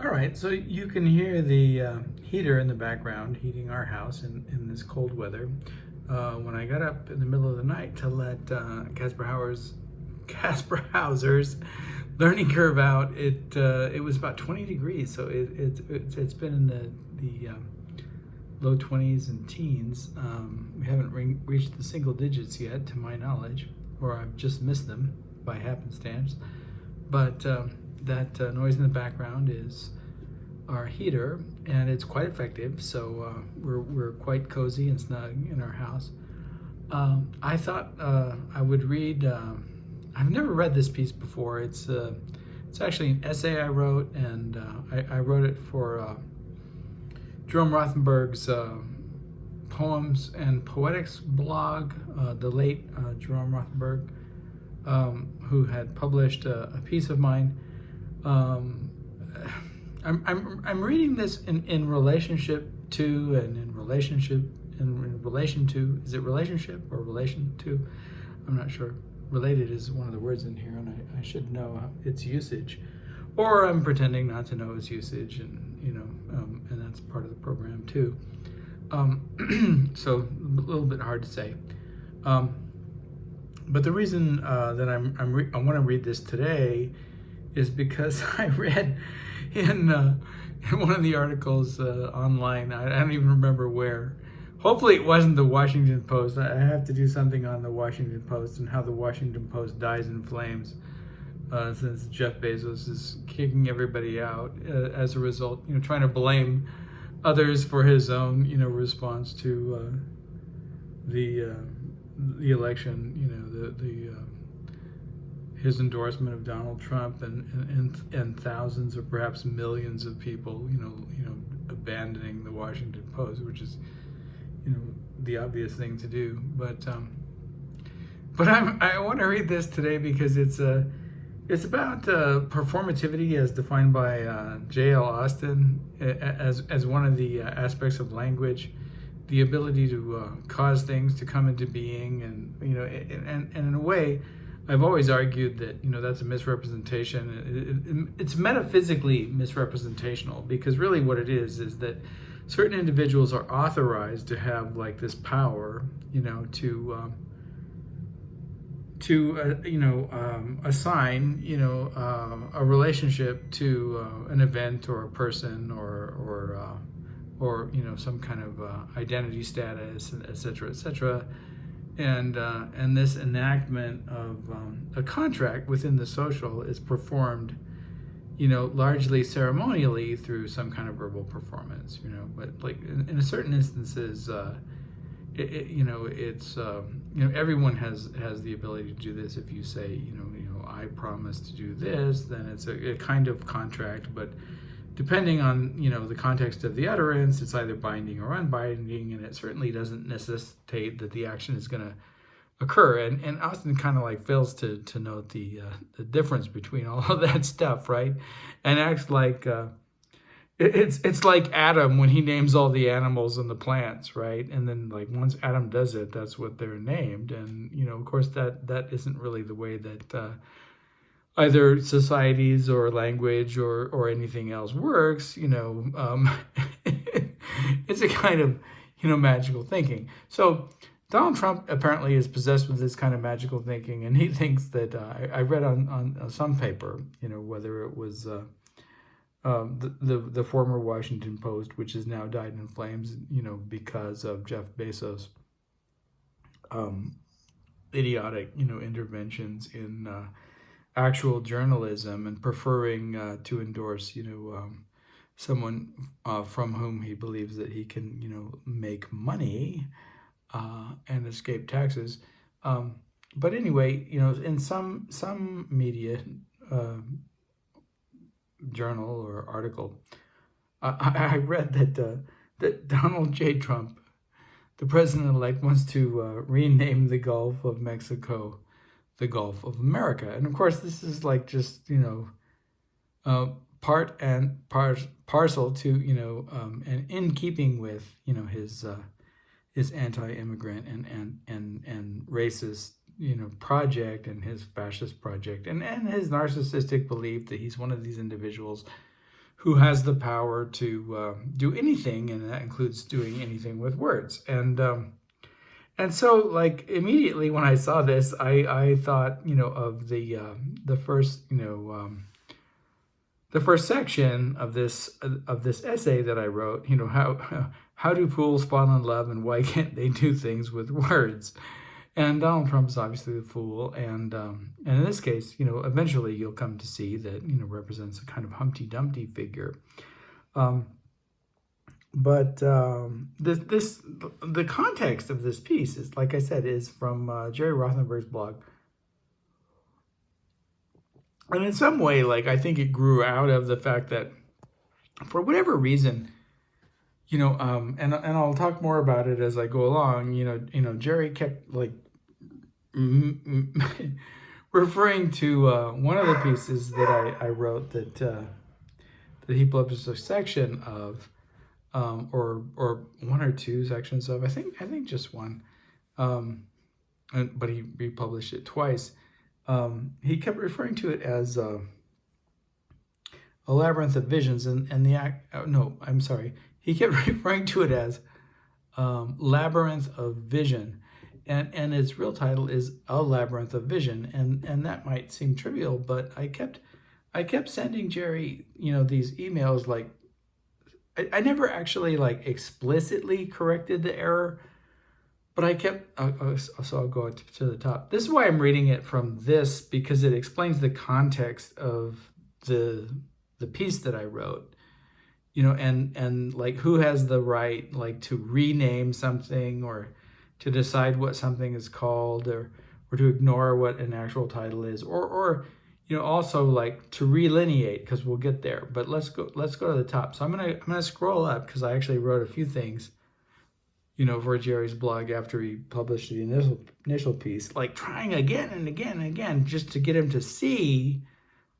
All right, so you can hear the heater in the background heating our house in this cold weather. When I got up in the middle of the night to let Casper Hauser's learning curve out, it was about 20 degrees, so it's been in the low 20s and teens. We haven't reached the single digits yet, to my knowledge, or I've just missed them by happenstance. But that noise in the background is our heater, and it's quite effective. So we're quite cozy and snug in our house. I thought I would read. I've never read this piece before. It's actually an essay I wrote, and I wrote it for Jerome Rothenberg's Poems and Poetics blog. The late Jerome Rothenberg, who had published a piece of mine. I'm reading this in relationship to, and in relation to, is it relationship or relation to? I'm not sure. Related is one of the words in here, and I should know its usage, or I'm pretending not to know its usage, and and that's part of the program too. So a little bit hard to say. But the reason that I want to read this today is because I read in one of the articles online, I don't even remember where. Hopefully it wasn't the Washington Post. I have to do something on the Washington Post and how the Washington Post dies in flames since Jeff Bezos is kicking everybody out as a result, trying to blame others for his own, response to the election, his endorsement of Donald Trump, and thousands or perhaps millions of people, abandoning the Washington Post, which is, the obvious thing to do. But I want to read this today because it's about performativity as defined by J.L. Austin as one of the aspects of language, the ability to cause things to come into being, and in a way, I've always argued that that's a misrepresentation. It's metaphysically misrepresentational, because really what it is that certain individuals are authorized to have like this power, to assign a relationship to an event or a person or some kind of identity status, etc., etc. And this enactment of a contract within the social is performed, largely ceremonially through some kind of verbal performance, but like in certain instances, it's everyone has the ability to do this. If you say, I promise to do this, then it's a kind of contract, but depending on, the context of the utterance, it's either binding or unbinding, and it certainly doesn't necessitate that the action is going to occur. And Austin kind of like fails to note the difference between all of that stuff, right? And acts like it's like Adam when he names all the animals and the plants, right? And then like once Adam does it, that's what they're named. And of course that isn't really the way that either societies or language or anything else works. It's a kind of magical thinking. So Donald Trump apparently is possessed with this kind of magical thinking, and he thinks that I read on some paper, whether it was the former Washington Post, which has now died in flames, because of Jeff Bezos' idiotic, interventions in actual journalism, and preferring to endorse, someone from whom he believes that he can, make money and escape taxes. But anyway, in some media, journal or article, I read that Donald J. Trump, the president-elect, wants to rename the Gulf of Mexico the Gulf of America. And of course, this is like just, part and parcel to, and in keeping with, his anti-immigrant and racist, project, and his fascist project, and his narcissistic belief that he's one of these individuals who has the power to do anything, and that includes doing anything with words. And so, like, immediately when I saw this, I thought, of the first, the first section of this essay that I wrote. How do fools fall in love, and why can't they do things with words? And Donald Trump's obviously the fool, and in this case, eventually you'll come to see that represents a kind of Humpty Dumpty figure. But the context of this piece is, like I said, is from Jerry Rothenberg's blog. And in some way, like, I think it grew out of the fact that, for whatever reason, and I'll talk more about it as I go along. Jerry kept like referring to one of the pieces that I wrote that he published a section of, or one or two sections of. I think just one, but he republished it twice. He kept referring to it as a labyrinth of visions, and I'm sorry. He kept referring to it as labyrinth of vision, and its real title is A Labyrinth of Vision, and that might seem trivial, but I kept sending Jerry, these emails. Like, I never actually like explicitly corrected the error, but I kept, so I'll go to the top. This is why I'm reading it from this, because it explains the context of the piece that I wrote, and like, who has the right, like, to rename something, or to decide what something is called, or to ignore what an actual title is, or also like to relineate, because we'll get there. But let's go to the top. So I'm gonna scroll up, because I actually wrote a few things, for Jerry's blog after he published the initial piece, like trying again and again and again, just to get him to see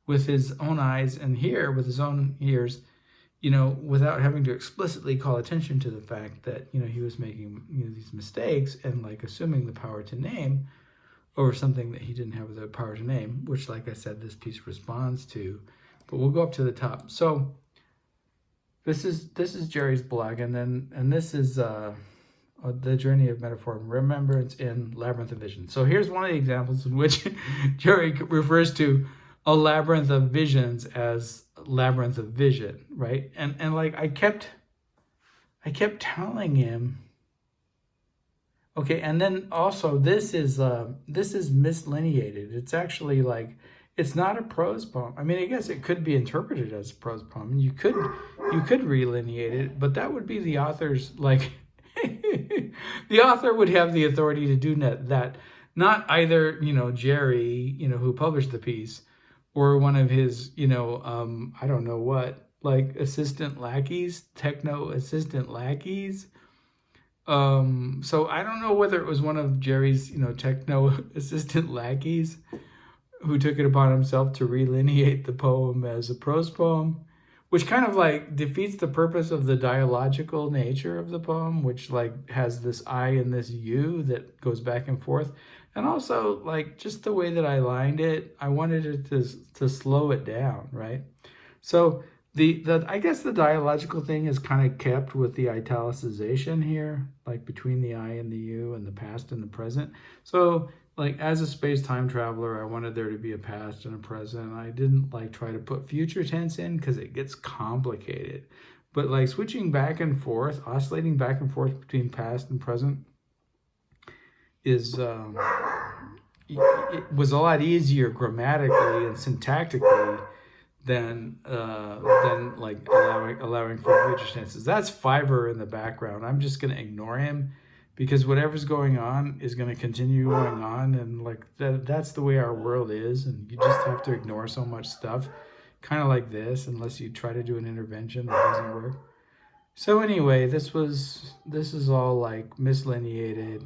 with his own eyes and hear with his own ears, without having to explicitly call attention to the fact that, he was making, these mistakes, and like assuming the power to name over something that he didn't have the power to name, which, like I said, this piece responds to. But we'll go up to the top. So this is Jerry's blog, and this is the journey of metaphor and remembrance in Labyrinth of Vision. So here's one of the examples in which Jerry refers to a labyrinth of visions as labyrinth of vision, right? And like, I kept telling him, okay, and then also this is mislineated. It's actually like, it's not a prose poem. I mean, I guess it could be interpreted as a prose poem, and you could relineate it, but that would be the author's, like, the author would have the authority to do that, not either, Jerry, who published the piece, or one of his, I don't know what, like, assistant lackeys, techno assistant lackeys. So I don't know whether it was one of Jerry's, techno assistant lackeys who took it upon himself to relineate the poem as a prose poem, which kind of like defeats the purpose of the dialogical nature of the poem, which like has this I and this you that goes back and forth. And also, like, just the way that I lined it, I wanted it to slow it down, right? So I guess the dialogical thing is kind of kept with the italicization here, like between the I and the you, and the past and the present. So, like, as a space-time traveler, I wanted there to be a past and a present. I didn't like try to put future tense in, because it gets complicated. But like switching back and forth, oscillating back and forth between past and present is it was a lot easier grammatically and syntactically than like allowing for future tenses. That's Fiverr in the background. I'm just gonna ignore him, because whatever's going on is going to continue going on, and like that's the way our world is, and you just have to ignore so much stuff, kind of like this, unless you try to do an intervention that doesn't work. So anyway, this is all like mislineated.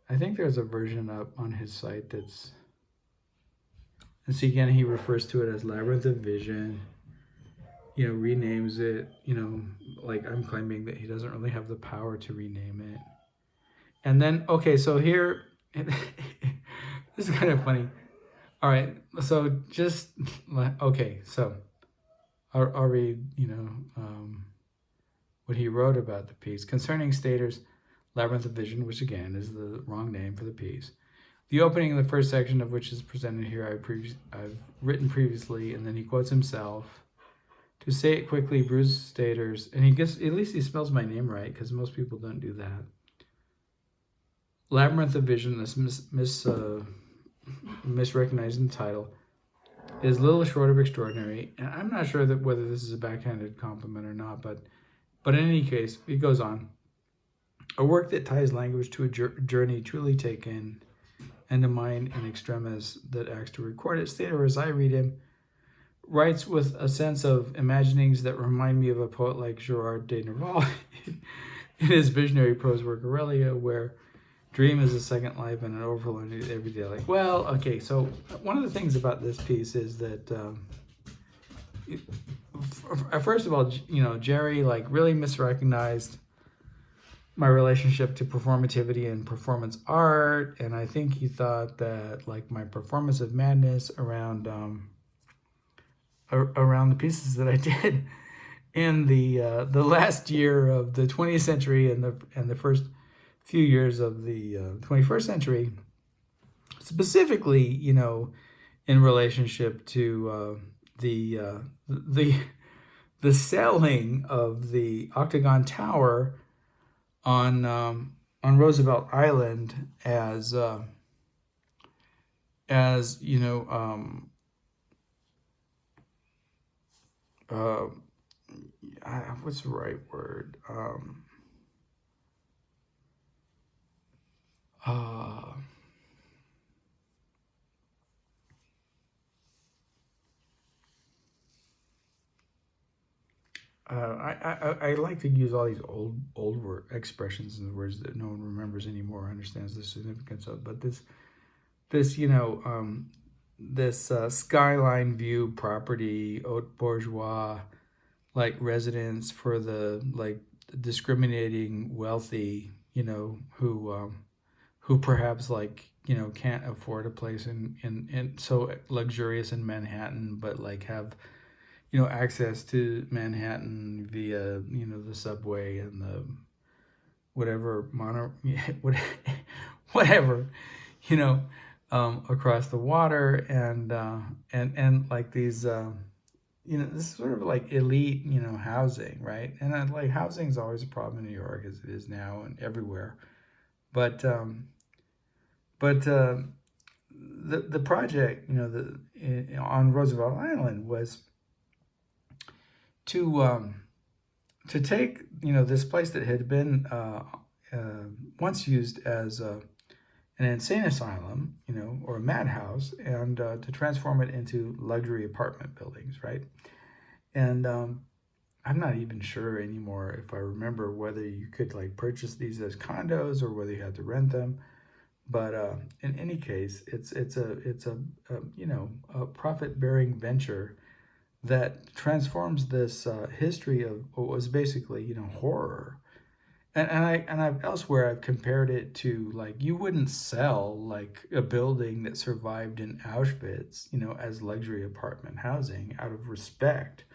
I think there's a version up on his site that's, and see, again, he refers to it as Labyrinth of Vision, renames it, like I'm claiming that he doesn't really have the power to rename it. And then, okay, so here, this is kind of funny. All right, so just, okay, so I'll read, what he wrote about the piece. Concerning Stater's Labyrinth of Vision, which again is the wrong name for the piece. The opening of the first section of which is presented here, I've written previously, and then he quotes himself. To say it quickly, Bruce Stater's, and he gets, at least he spells my name right, because most people don't do that. Labyrinth of Vision, this misrecognizing the title, is little short of extraordinary. And I'm not sure that whether this is a backhanded compliment or not, but in any case, it goes on. A work that ties language to a journey truly taken, and a mind in extremis that acts to record it. Stater, as I read him, writes with a sense of imaginings that remind me of a poet like Gerard de Nerval in his visionary prose work Aurelia, where dream is a second life and an overflow into everyday life. Well, okay, so one of the things about this piece is that, first of all, Jerry really misrecognized my relationship to performativity and performance art, and I think he thought that my performance of madness around the pieces that I did in the last year of the 20th century and the first few years of the 21st century, specifically, in relationship to the selling of the Octagon Tower on Roosevelt Island as what's the right word? I like to use all these old word expressions and words that no one remembers anymore or understands the significance of. But this skyline view property, haute bourgeois residence for the discriminating wealthy, who perhaps can't afford a place in so luxurious in Manhattan, but have access to Manhattan via the subway and the whatever whatever across the water, and these this is sort of elite housing, right? And housing is always a problem in New York, as it is now and everywhere, but the project on Roosevelt Island was to take this place that had been once used as an insane asylum, or a madhouse, and to transform it into luxury apartment buildings, right? And I'm not even sure anymore if I remember whether you could purchase these as condos or whether you had to rent them. But in any case, it's a profit-bearing venture that transforms this history of what was basically horror. And I've elsewhere I've compared it to you wouldn't sell a building that survived in Auschwitz as luxury apartment housing out of respect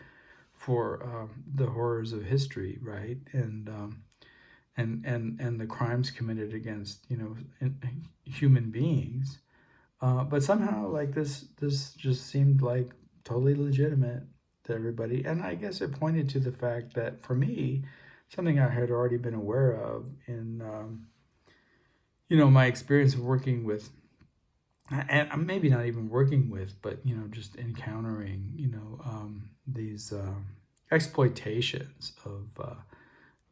for the horrors of history, right? And the crimes committed against human beings, but somehow this just seemed totally legitimate to everybody. And I guess it pointed to the fact that for me, something I had already been aware of in my experience of working with, and maybe not even working with, but just encountering these exploitations of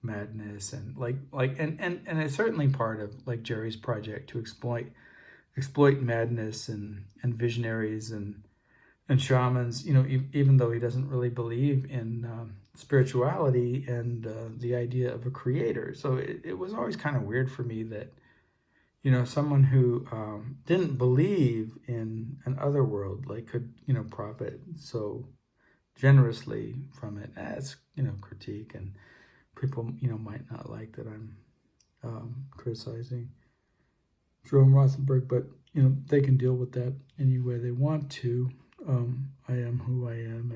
madness, and and it's certainly part of Jerry's project to exploit madness and visionaries and shamans, even though he doesn't really believe in spirituality and the idea of a creator. So it was always kind of weird for me that someone who didn't believe in an other world could profit so generously from it. As critique, and people might not like that I'm criticizing Jerome Rothenberg, but they can deal with that any way they want to. I am who I am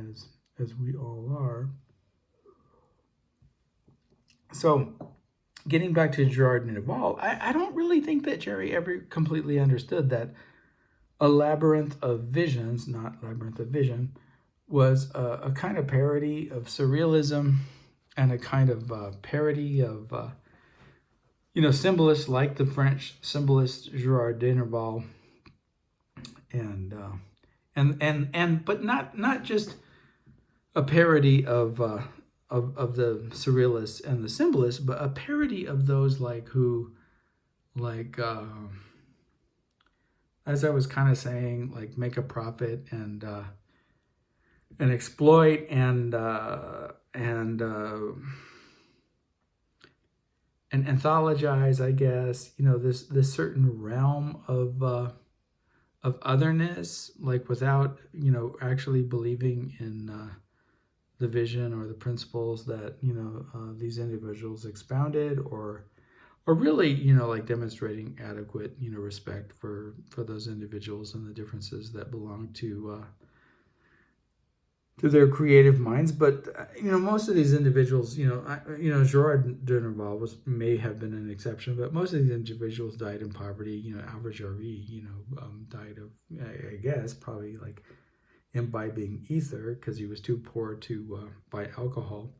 as we all are. So, getting back to Girard and Duvall, I don't really think that Jerry ever completely understood that a labyrinth of visions, not labyrinth of vision, was a kind of parody of surrealism and a kind of parody of, symbolists like the French symbolist Girard de Nerval, and but not just a parody of the surrealists and the symbolists, but a parody of those like as I was kind of saying, like make a profit and exploit and anthologize, I guess, this certain realm of otherness, like without actually believing in the vision or the principles that these individuals expounded, or really like demonstrating adequate respect for those individuals and the differences that belong to their creative minds. But most of these individuals, Gerard de Nerval may have been an exception, but most of these individuals died in poverty. Albert Jarry, died of, I guess, probably like imbibing ether because he was too poor to buy alcohol.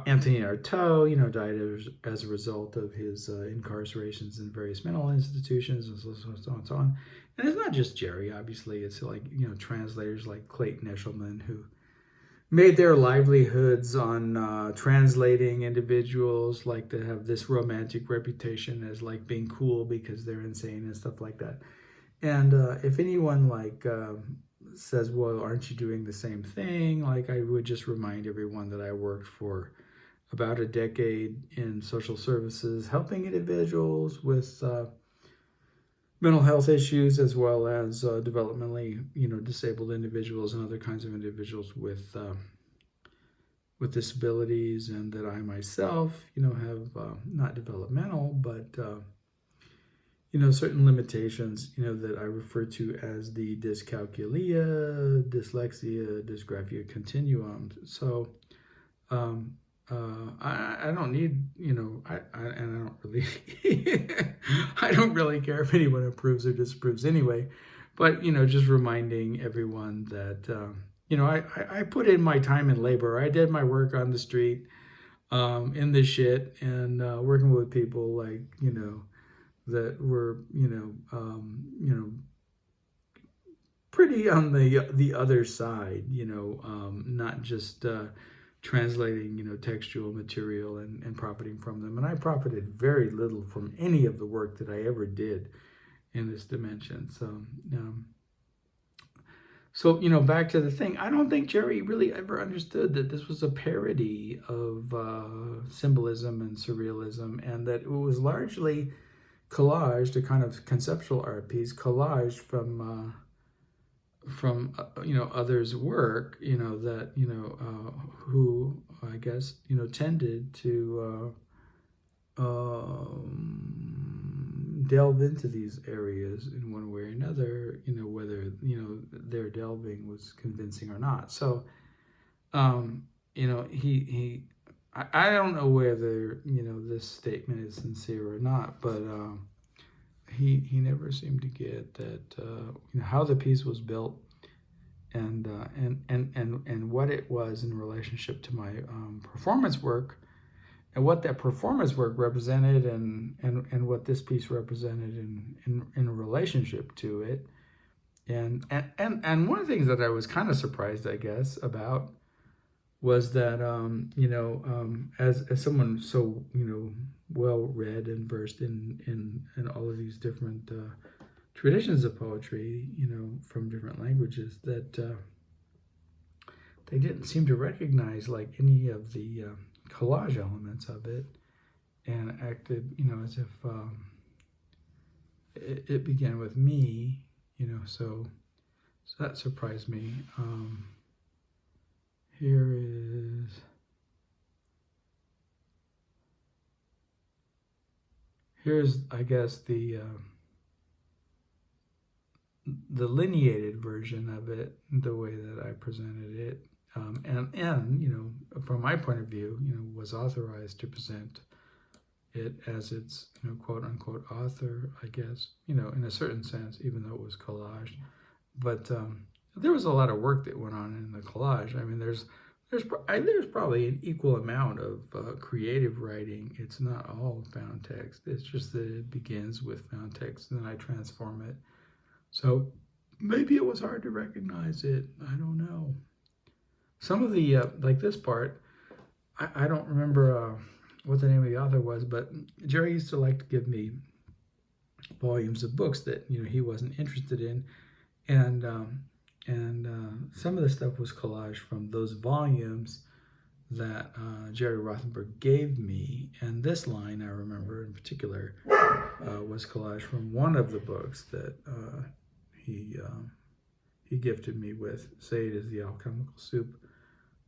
Anthony Artaud, died as a result of his incarcerations in various mental institutions, and so on and so on. And it's not just Jerry, obviously. It's like, translators like Clayton Eshelman, who made their livelihoods on translating individuals like that have this romantic reputation as like being cool because they're insane and stuff like that. And if anyone says, well, aren't you doing the same thing? Like, I would just remind everyone that I worked for about a decade in social services, helping individuals with mental health issues, as well as developmentally, disabled individuals and other kinds of individuals with disabilities, and that I myself, have not developmental, but certain limitations, that I refer to as the dyscalculia, dyslexia, dysgraphia continuum. So I don't need, and I don't really, I don't really care if anyone approves or disapproves anyway. But just reminding everyone that I put in my time and labor. I did my work on the street, in this shit, and working with people like that were pretty on the other side, not just translating textual material and profiting from them. And I profited very little from any of the work that I ever did in this dimension. So back to the thing, I don't think Jerry really ever understood that this was a parody of symbolism and surrealism, and that it was largely collaged, a kind of conceptual art piece, collaged from others' work, that who I guess tended to delve into these areas in one way or another, whether their delving was convincing or not. So he I don't know whether this statement is sincere or not, but he never seemed to get that how the piece was built, and what it was in relationship to my performance work, and what that performance work represented, and what this piece represented in relationship to it. And one of the things that I was kind of surprised, I guess, about was that as someone so well read and versed in all of these different traditions of poetry, from different languages, that they didn't seem to recognize like any of the collage elements of it, and acted as if it began with me, so that surprised me. Here's I guess the the lineated version of it, the way that I presented it, and from my point of view, was authorized to present it as its, quote unquote author, I guess, in a certain sense, even though it was collage. But there was a lot of work that went on in the collage. I mean, there's probably an equal amount of creative writing. It's not all found text. It's just that it begins with found text, and then I transform it. So maybe it was hard to recognize it. I don't know. Some of the, like this part, I don't remember what the name of the author was, but Jerry used to like to give me volumes of books that he wasn't interested in, and some of the stuff was collage from those volumes that Jerry Rothenberg gave me. And this line I remember in particular was collage from one of the books that he gifted me with. Say it is the alchemical soup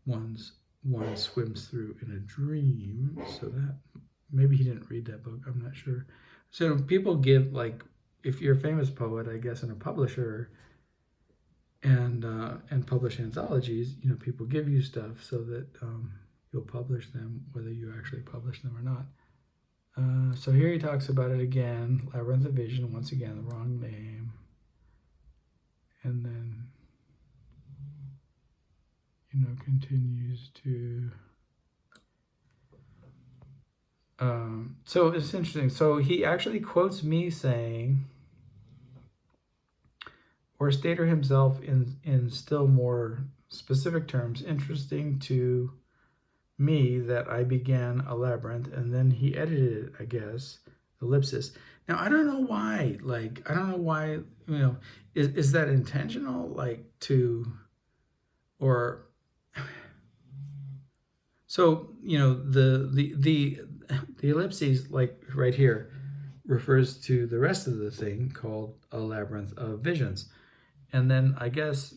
one swims through in a dream. So that maybe he didn't read that book. I'm not sure. So people give, like, if you're a famous poet, I guess, and a publisher, and publish anthologies, people give you stuff so that you'll publish them, whether you actually publish them or not. So here he talks about it again, Labyrinth of Vision, once again, the wrong name. And then, continues to... so it's interesting. So he actually quotes me saying, or Stater himself in still more specific terms, interesting to me that I began a labyrinth, and then he edited it, I guess, ellipsis. Now, I don't know why, is that intentional, so, the ellipses, like right here, refers to the rest of the thing called a labyrinth of visions. And then I guess,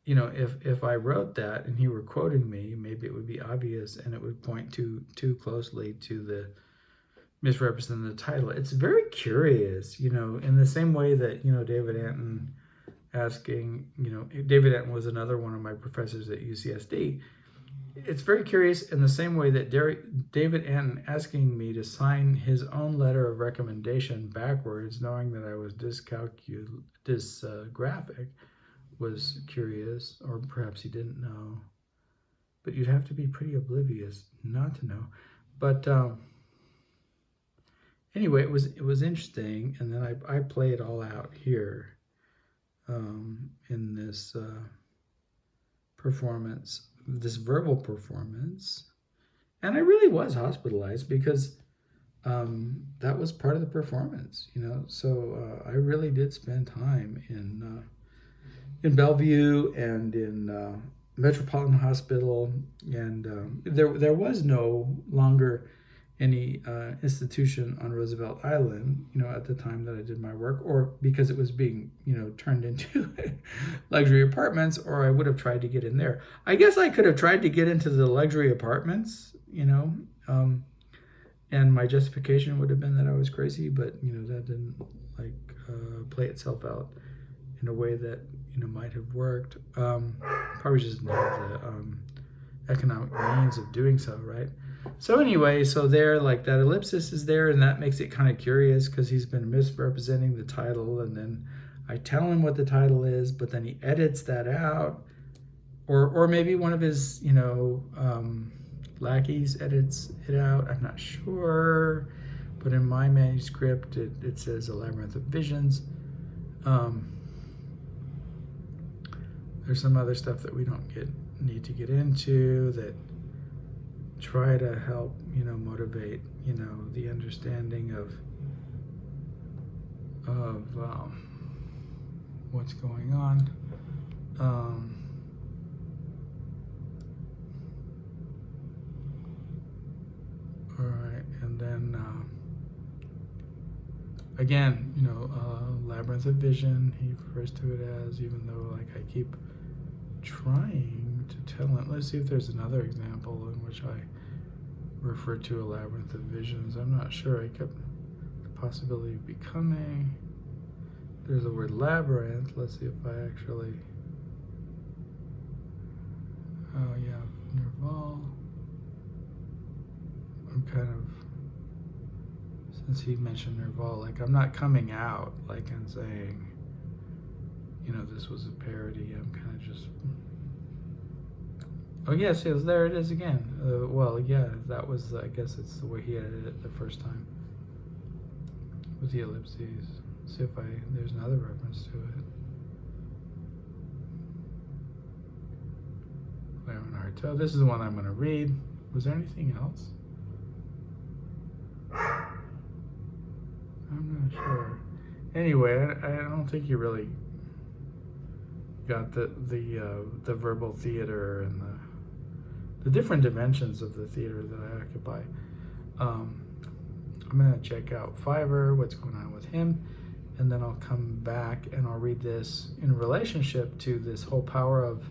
if I wrote that and he were quoting me, maybe it would be obvious and it would point too closely to the misrepresented title. It's very curious, in the same way that, David Anton asking, David Anton was another one of my professors at UCSD. It's very curious in the same way that David Anton asking me to sign his own letter of recommendation backwards, knowing that I was dysgraphic, was curious, or perhaps he didn't know. But you'd have to be pretty oblivious not to know. But anyway, it was interesting, and then I play it all out here in this performance, this verbal performance. And I really was hospitalized because that was part of the performance, so I really did spend time in Bellevue and in Metropolitan Hospital, and there was no longer any institution on Roosevelt Island, at the time that I did my work, or because it was being, turned into luxury apartments, or I would have tried to get in there. I guess I could have tried to get into the luxury apartments, and my justification would have been that I was crazy, but, that didn't play itself out in a way that, might have worked. Probably just didn't have the economic means of doing so, right? So anyway, so there, that ellipsis is there, and that makes it kind of curious because he's been misrepresenting the title, and then I tell him what the title is, but then he edits that out, or maybe one of his, lackeys edits it out. I'm not sure, but in my manuscript, it says A Labyrinth of Visions. There's some other stuff that we don't need to get into that try to help, motivate, the understanding of what's going on. All right, and then again, Labyrinth of Vision, he refers to it as, even though I keep trying to tell him. Let's see if there's another example in which I refer to a labyrinth of visions. I'm not sure. I kept possibility of becoming. There's the word labyrinth. Let's see if I actually. Oh yeah, Nerval. I'm kind of, since he mentioned Nerval, like I'm not coming out like and saying, you know, this was a parody. I'm kind of just. Oh yes, yes, there it is again. Well, yeah, that was, I guess it's the way he edited it the first time. With the ellipses. See if there's another reference to it. Claire and Arto. This is the one I'm going to read. Was there anything else? I'm not sure. Anyway, I don't think you really got the verbal theater and the different dimensions of the theater that I occupy. I'm going to check out Fiverr, what's going on with him, and then I'll come back and I'll read this in relationship to this whole power of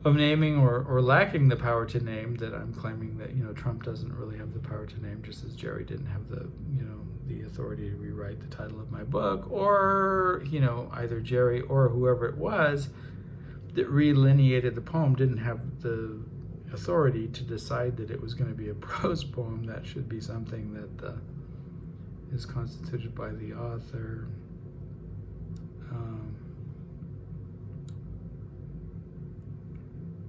naming or lacking the power to name that I'm claiming that, you know, Trump doesn't really have the power to name, just as Jerry didn't have the, you know, the authority to rewrite the title of my book, or, you know, either Jerry or whoever it was that relineated the poem didn't have the authority to decide that it was going to be a prose poem. That should be something that is constituted by the author.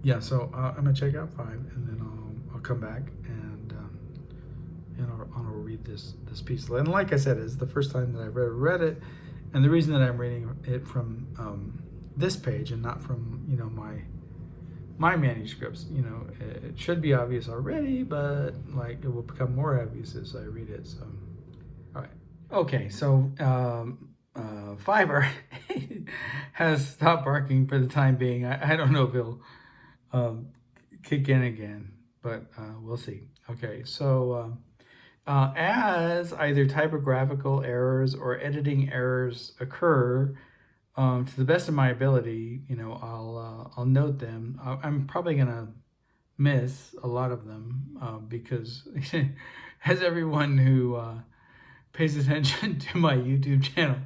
Yeah, so I'm gonna check out 5, and then I'll come back and I'll read this piece. And like I said, it's the first time that I've ever read it, and the reason that I'm reading it from this page and not from, you know, my manuscripts, you know, it should be obvious already, but like it will become more obvious as I read it. So, all right, okay, so Fiverr has stopped barking for the time being. I don't know if he'll kick in again, but we'll see. Okay, so as either typographical errors or editing errors occur, to the best of my ability, you know, I'll note them. I'm probably gonna miss a lot of them because, as everyone who pays attention to my YouTube channel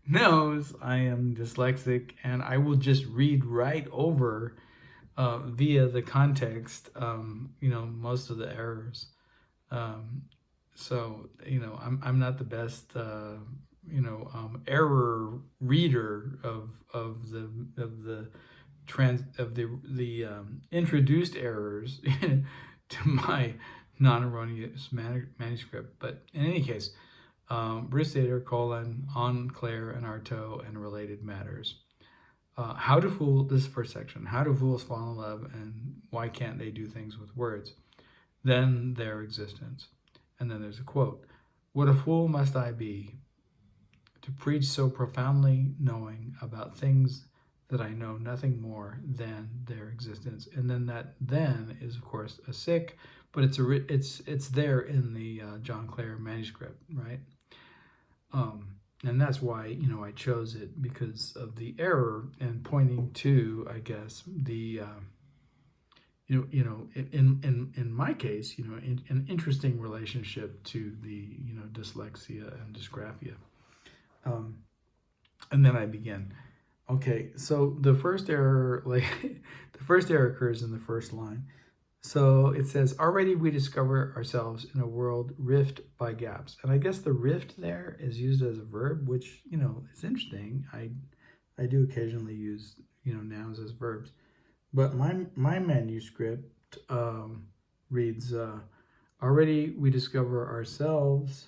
knows, I am dyslexic, and I will just read right over via the context, you know, most of the errors. So, you know, I'm not the best, you know, error reader of the introduced errors to my non-erroneous manuscript. But in any case, Bruce Dater, on Claire and Artaud and related matters. How to fool, this is the first section, how do fools fall in love and why can't they do things with words? Then their existence. And then there's a quote, what a fool must I be to preach so profoundly knowing about things that I know nothing more than their existence. And then that then is, of course, a sick, but it's there in the John Clare manuscript, right? And that's why, you know, I chose it, because of the error and pointing to, I guess, the in my case, you know, an interesting relationship to the, you know, dyslexia and dysgraphia. And then I begin. Okay, so the first error, the first error occurs in the first line. So it says, already we discover ourselves in a world rift by gaps. And I guess the rift there is used as a verb, which, you know, is interesting. I do occasionally use, you know, nouns as verbs. But my manuscript reads, already we discover ourselves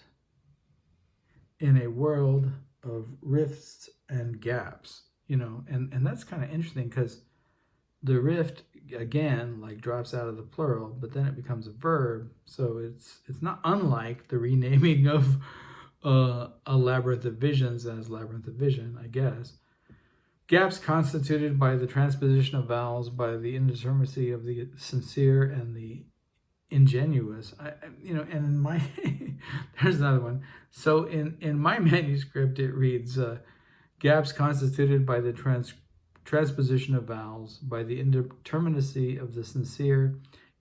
in a world of rifts and gaps, you know, and that's kind of interesting, because the rift, again, like drops out of the plural, but then it becomes a verb. So it's not unlike the renaming of a labyrinth of visions as labyrinth of vision, I guess. Gaps constituted by the transposition of vowels, by the indeterminacy of the sincere and the ingenuous. You know, and in my there's another one. So in my manuscript it reads, gaps constituted by the transposition of vowels, by the indeterminacy of the sincere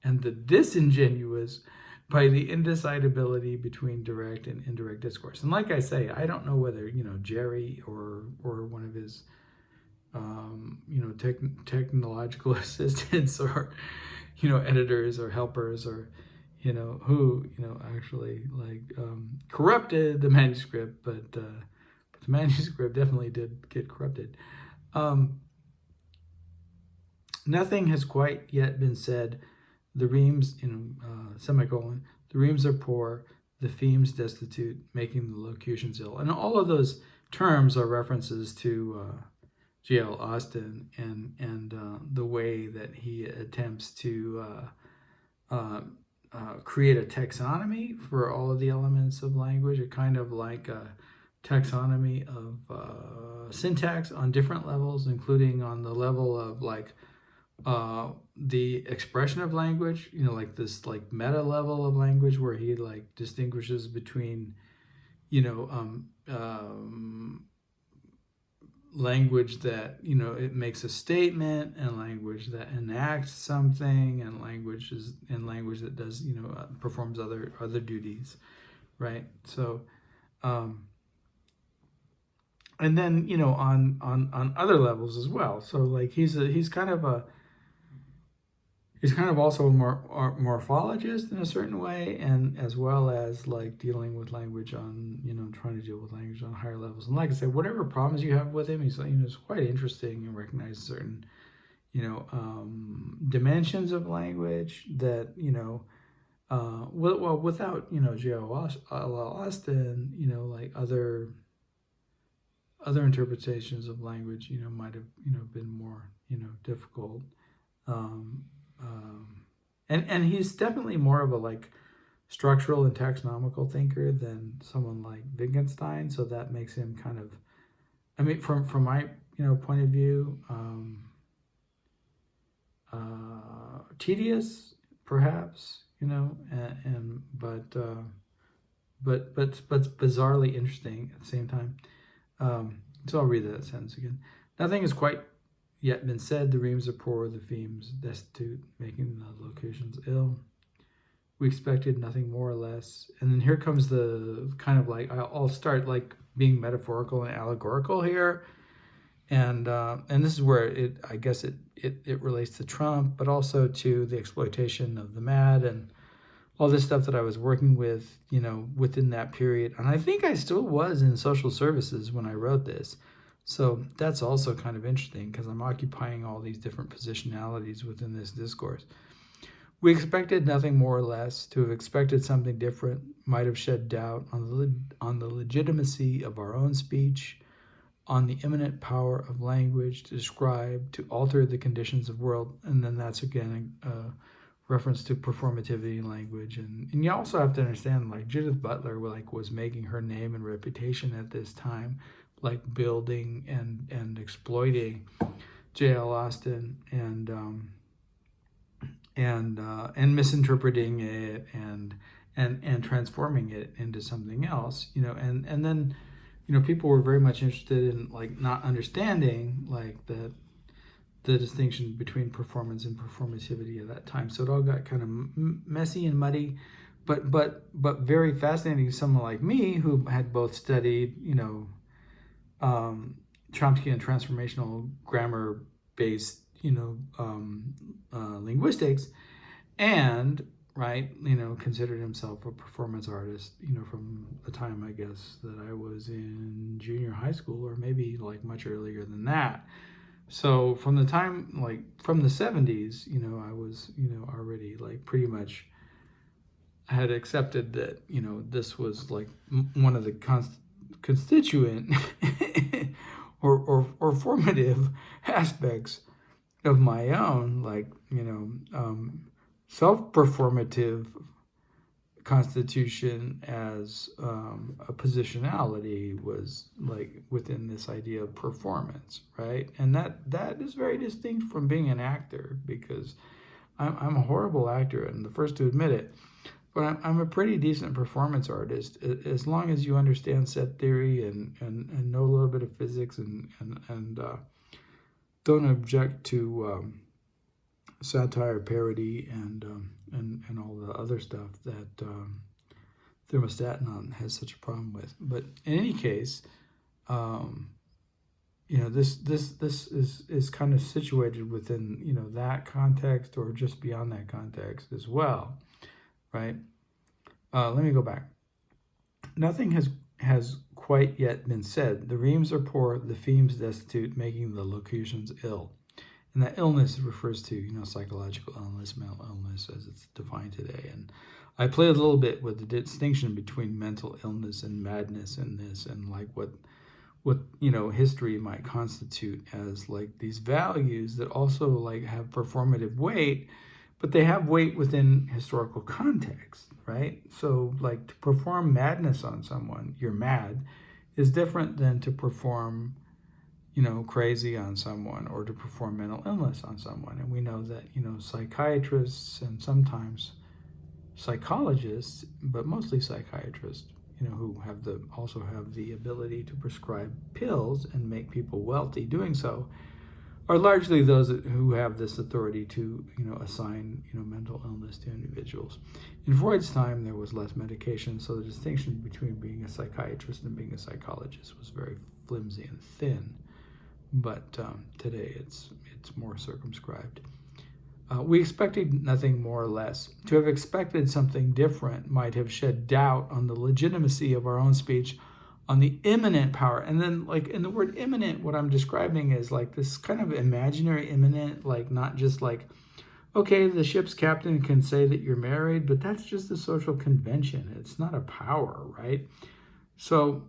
and the disingenuous, by the indecidability between direct and indirect discourse. And like I say, I don't know whether, Jerry or one of his, technological assistants or, editors or helpers or, who, actually corrupted the manuscript, but the manuscript definitely did get corrupted. Nothing has quite yet been said. The reams, semicolon, the reams are poor, the themes destitute, making the locutions ill. And all of those terms are references to J.L. Austin and the way that he attempts to create a taxonomy for all of the elements of language, a kind of like a taxonomy of syntax on different levels, including on the level of the expression of language, like this meta level of language where he distinguishes between, language that, it makes a statement and language that enacts something and language that does, performs other duties, right? So, and then, on other levels as well. So he's kind of also a morphologist in a certain way, and as well as dealing with language on, trying to deal with language on higher levels. And like I said, whatever problems you have with him, he's it's quite interesting and recognizes certain, dimensions of language that, without, J.L. Austin, other interpretations of language, might have, been more, difficult. And he's definitely more of a structural and taxonomical thinker than someone like Wittgenstein, so that makes him kind of, from my point of view, tedious perhaps, but bizarrely interesting at the same time. So I'll read that sentence again. Nothing is quite yet been said, the reams are poor, the themes destitute, making the locutions ill. We expected nothing more or less. And then here comes the kind of I'll start being metaphorical and allegorical here. And this is where I guess it relates to Trump, but also to the exploitation of the mad and all this stuff that I was working with, within that period. And I think I still was in social services when I wrote this. So that's also kind of interesting because I'm occupying all these different positionalities within this discourse. We expected nothing more or less. To have expected something different might have shed doubt on the legitimacy of our own speech, on the imminent power of language to describe, to alter the conditions of world. And then that's again a reference to performativity in language. And you also have to understand, Judith Butler was making her name and reputation at this time, building and exploiting J.L. Austin and misinterpreting it and transforming it into something else, and then people were very much interested in not understanding the distinction between performance and performativity at that time. So it all got kind of messy and muddy, but very fascinating to someone like me who had both studied Chomsky and transformational grammar based linguistics, and considered himself a performance artist, from the time I guess that I was in junior high school, or maybe much earlier than that. So from the time from the 70s, I was already pretty much had accepted that this was one of the constituent or formative aspects of my own self-performative constitution as a positionality was within this idea of performance, right? And that is very distinct from being an actor, because I'm a horrible actor and the first to admit it, but I'm a pretty decent performance artist as long as you understand set theory and know a little bit of physics and don't object to satire, parody, and and all the other stuff that Thermostatanon has such a problem with. But in any case, this is kind of situated within that context, or just beyond that context as well, right? Let me go back. Nothing has quite yet been said. The reams are poor, the themes destitute, making the locutions ill. And that illness refers to psychological illness, mental illness as it's defined today. And I played a little bit with the distinction between mental illness and madness in this, and like what history might constitute as like these values that also like have performative weight, but they have weight within historical context, right? So like to perform madness on someone, you're mad, is different than to perform crazy on someone, or to perform mental illness on someone. And we know that psychiatrists and sometimes psychologists, but mostly psychiatrists, who also have the ability to prescribe pills and make people wealthy doing so, are largely those who have this authority to assign mental illness to individuals. In Freud's time, there was less medication, so the distinction between being a psychiatrist and being a psychologist was very flimsy and thin. But today it's more circumscribed. We expected nothing more or less. To have expected something different might have shed doubt on the legitimacy of our own speech, on the imminent power. And then, like, in the word imminent, what I'm describing is like this kind of imaginary imminent, like not just like, okay, the ship's captain can say that you're married, but that's just a social convention. It's not a power, right? So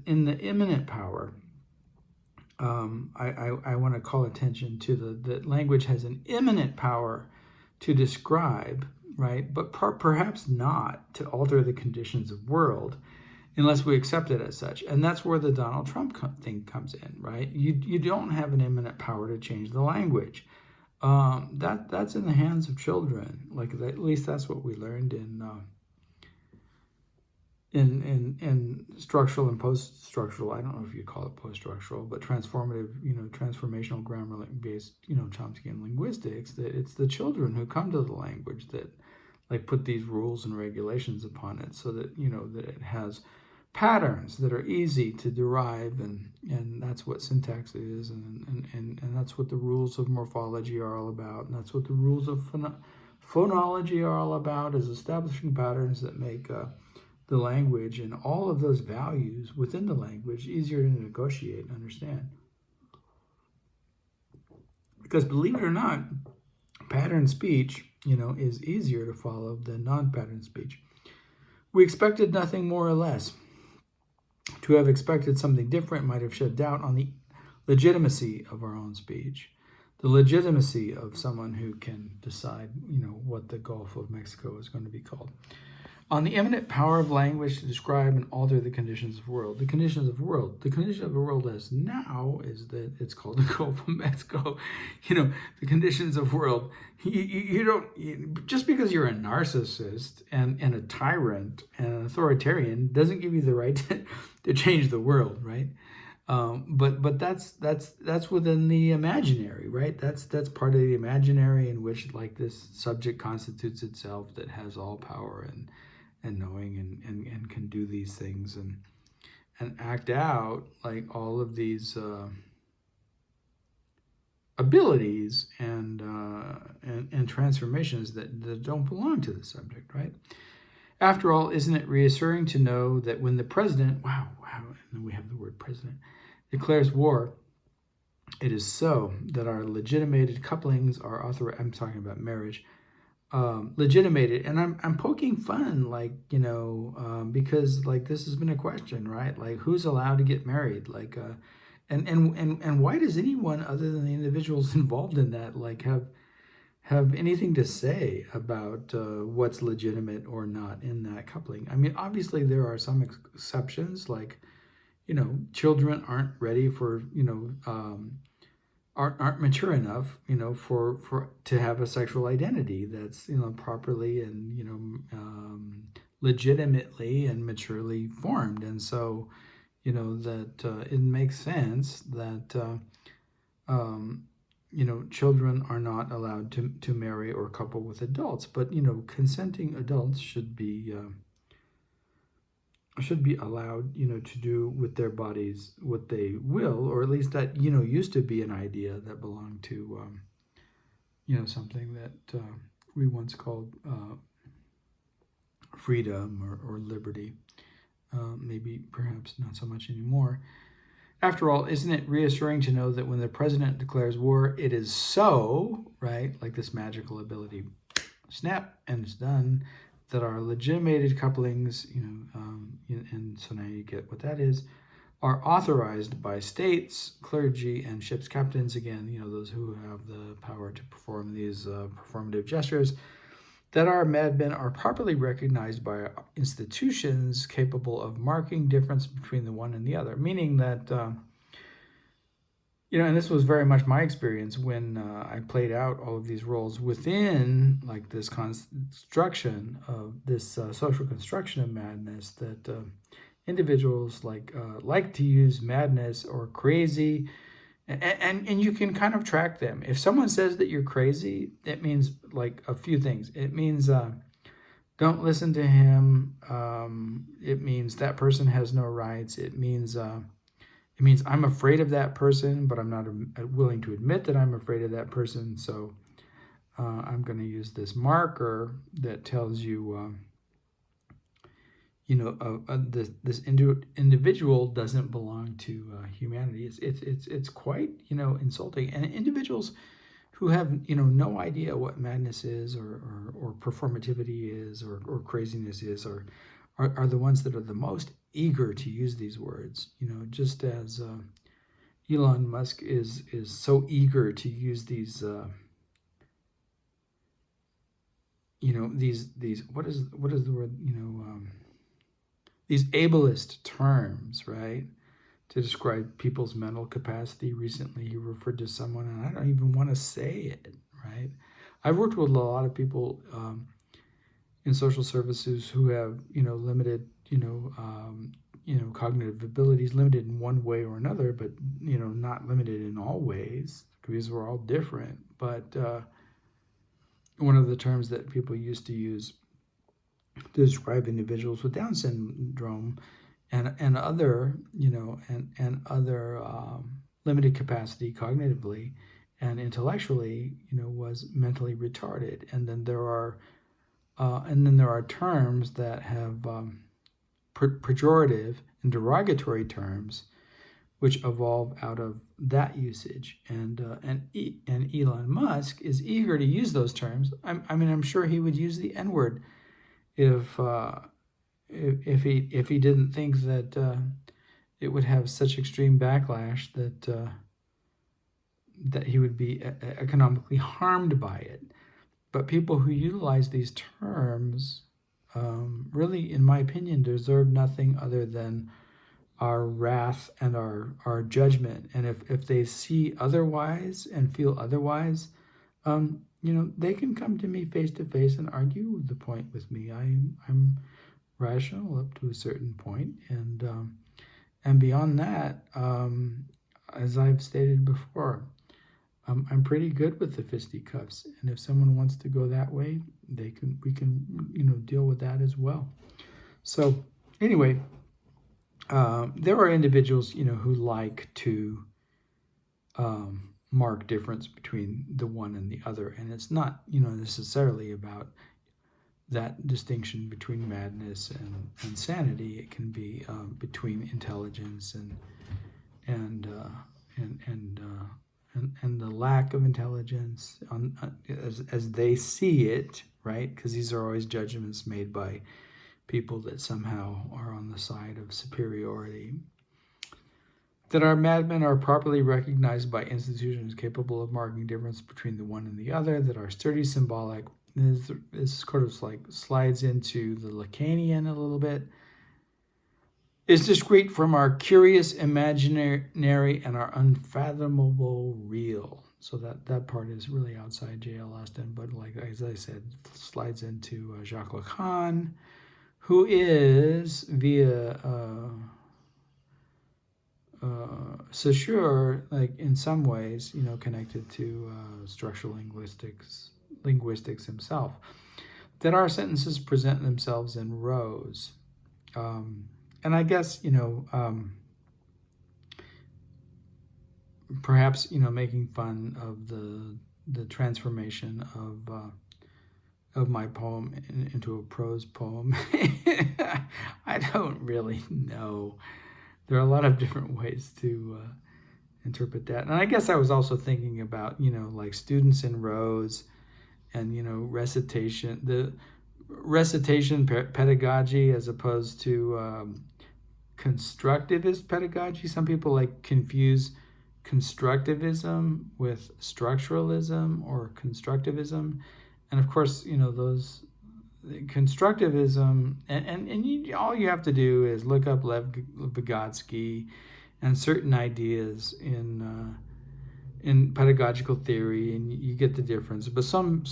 in the imminent power, I want to call attention to that language has an imminent power to describe, right? But perhaps not to alter the conditions of world, unless we accept it as such. And that's where the Donald Trump thing comes in, right? You don't have an imminent power to change the language. That's in the hands of children. Like at least that's what we learned in structural and post-structural, I don't know if you call it post-structural, but transformative, transformational grammar-based, Chomskyan linguistics, that it's the children who come to the language that like put these rules and regulations upon it, so that, that it has patterns that are easy to derive, and that's what syntax is, and that's what the rules of morphology are all about, and that's what the rules of phonology are all about, is establishing patterns that make the language and all of those values within the language easier to negotiate and understand. Because believe it or not, pattern speech, is easier to follow than non-pattern speech. We expected nothing more or less. To have expected something different might have shed doubt on the legitimacy of our own speech, the legitimacy of someone who can decide, what the Gulf of Mexico is going to be called. On the imminent power of language to describe and alter the conditions of the world. The conditions of the world. The condition of the world as now is that it's called the Gulf of Mexico. The conditions of the world. You don't, just because you're a narcissist and a tyrant and an authoritarian doesn't give you the right to change the world, right? But that's within the imaginary, right? That's part of the imaginary in which like this subject constitutes itself, that has all power and knowing and can do these things and act out like all of these abilities and transformations that don't belong to the subject, right? After all, isn't it reassuring to know that when the president, wow, and then we have the word president, declares war, it is so that our legitimated couplings are I'm talking about marriage, legitimated. And I'm poking fun, like, because like this has been a question, right? Like, who's allowed to get married? Like, and why does anyone other than the individuals involved in that like have anything to say about what's legitimate or not in that coupling? I mean, obviously there are some exceptions, like, children aren't ready for, aren't mature enough, for to have a sexual identity that's, properly and, legitimately and maturely formed. And so, that it makes sense that children are not allowed to marry or couple with adults, but consenting adults should be allowed, to do with their bodies what they will, or at least that, used to be an idea that belonged to, something that we once called freedom or liberty. Maybe perhaps not so much anymore. After all, isn't it reassuring to know that when the president declares war, it is so, right? Like this magical ability, snap, and it's done, that our legitimated couplings, and so now you get what that is, are authorized by states, clergy, and ship's captains, again, those who have the power to perform these performative gestures, that our madmen are properly recognized by institutions capable of marking difference between the one and the other, meaning that, and this was very much my experience when I played out all of these roles within like this construction of this social construction of madness, that individuals like to use madness or crazy, and you can kind of track them. If someone says that you're crazy, it means like a few things. It means don't listen to him. It means that person has no rights. It means I'm afraid of that person, but I'm not willing to admit that I'm afraid of that person. So I'm going to use this marker that tells you, this individual doesn't belong to humanity. It's quite insulting. And individuals who have no idea what madness is or performativity is or craziness is are the ones that are the most eager to use these words. Just as Elon Musk is so eager to use these these what is the word, these ableist terms, right, to describe people's mental capacity. Recently, he referred to someone, and I don't even want to say it, right? I've worked with a lot of people in social services who have, limited, cognitive abilities, limited in one way or another, but, not limited in all ways, because we're all different. But one of the terms that people used to use to describe individuals with Down syndrome and other, and other limited capacity cognitively and intellectually, was mentally retarded. And then there are terms that have pejorative and derogatory terms, which evolve out of that usage. And Elon Musk is eager to use those terms. I'm sure he would use the N-word if he didn't think that it would have such extreme backlash that he would be economically harmed by it. But people who utilize these terms really, in my opinion, deserve nothing other than our wrath and our judgment. And if they see otherwise and feel otherwise, they can come to me face to face and argue the point with me. I'm rational up to a certain point, and beyond that, as I've stated before, I'm pretty good with the fisticuffs, and if someone wants to go that way, we can deal with that as well. So anyway, there are individuals who like to mark difference between the one and the other, and it's not necessarily about that distinction between madness and sanity. It can be between intelligence and the lack of intelligence as they see it, right? Because these are always judgments made by people that somehow are on the side of superiority. That our madmen are properly recognized by institutions capable of marking difference between the one and the other. That our sturdy symbolic, this sort of like slides into the Lacanian a little bit, is discrete from our curious imaginary and our unfathomable real. So that part is really outside J.L. Austin, but like as I said, slides into Jacques Lacan, who is via So sure, like in some ways, connected to structural linguistics himself, that our sentences present themselves in rows. And I guess, perhaps, making fun of the transformation of my poem into a prose poem. I don't really know. There are a lot of different ways to interpret that. And I guess I was also thinking about, like students in rows and, the recitation pedagogy as opposed to constructivist pedagogy. Some people like confuse constructivism with structuralism or constructivism. And of course, those constructivism, and all you have to do is look up Lev Vygotsky and certain ideas in pedagogical theory, and you get the difference. But some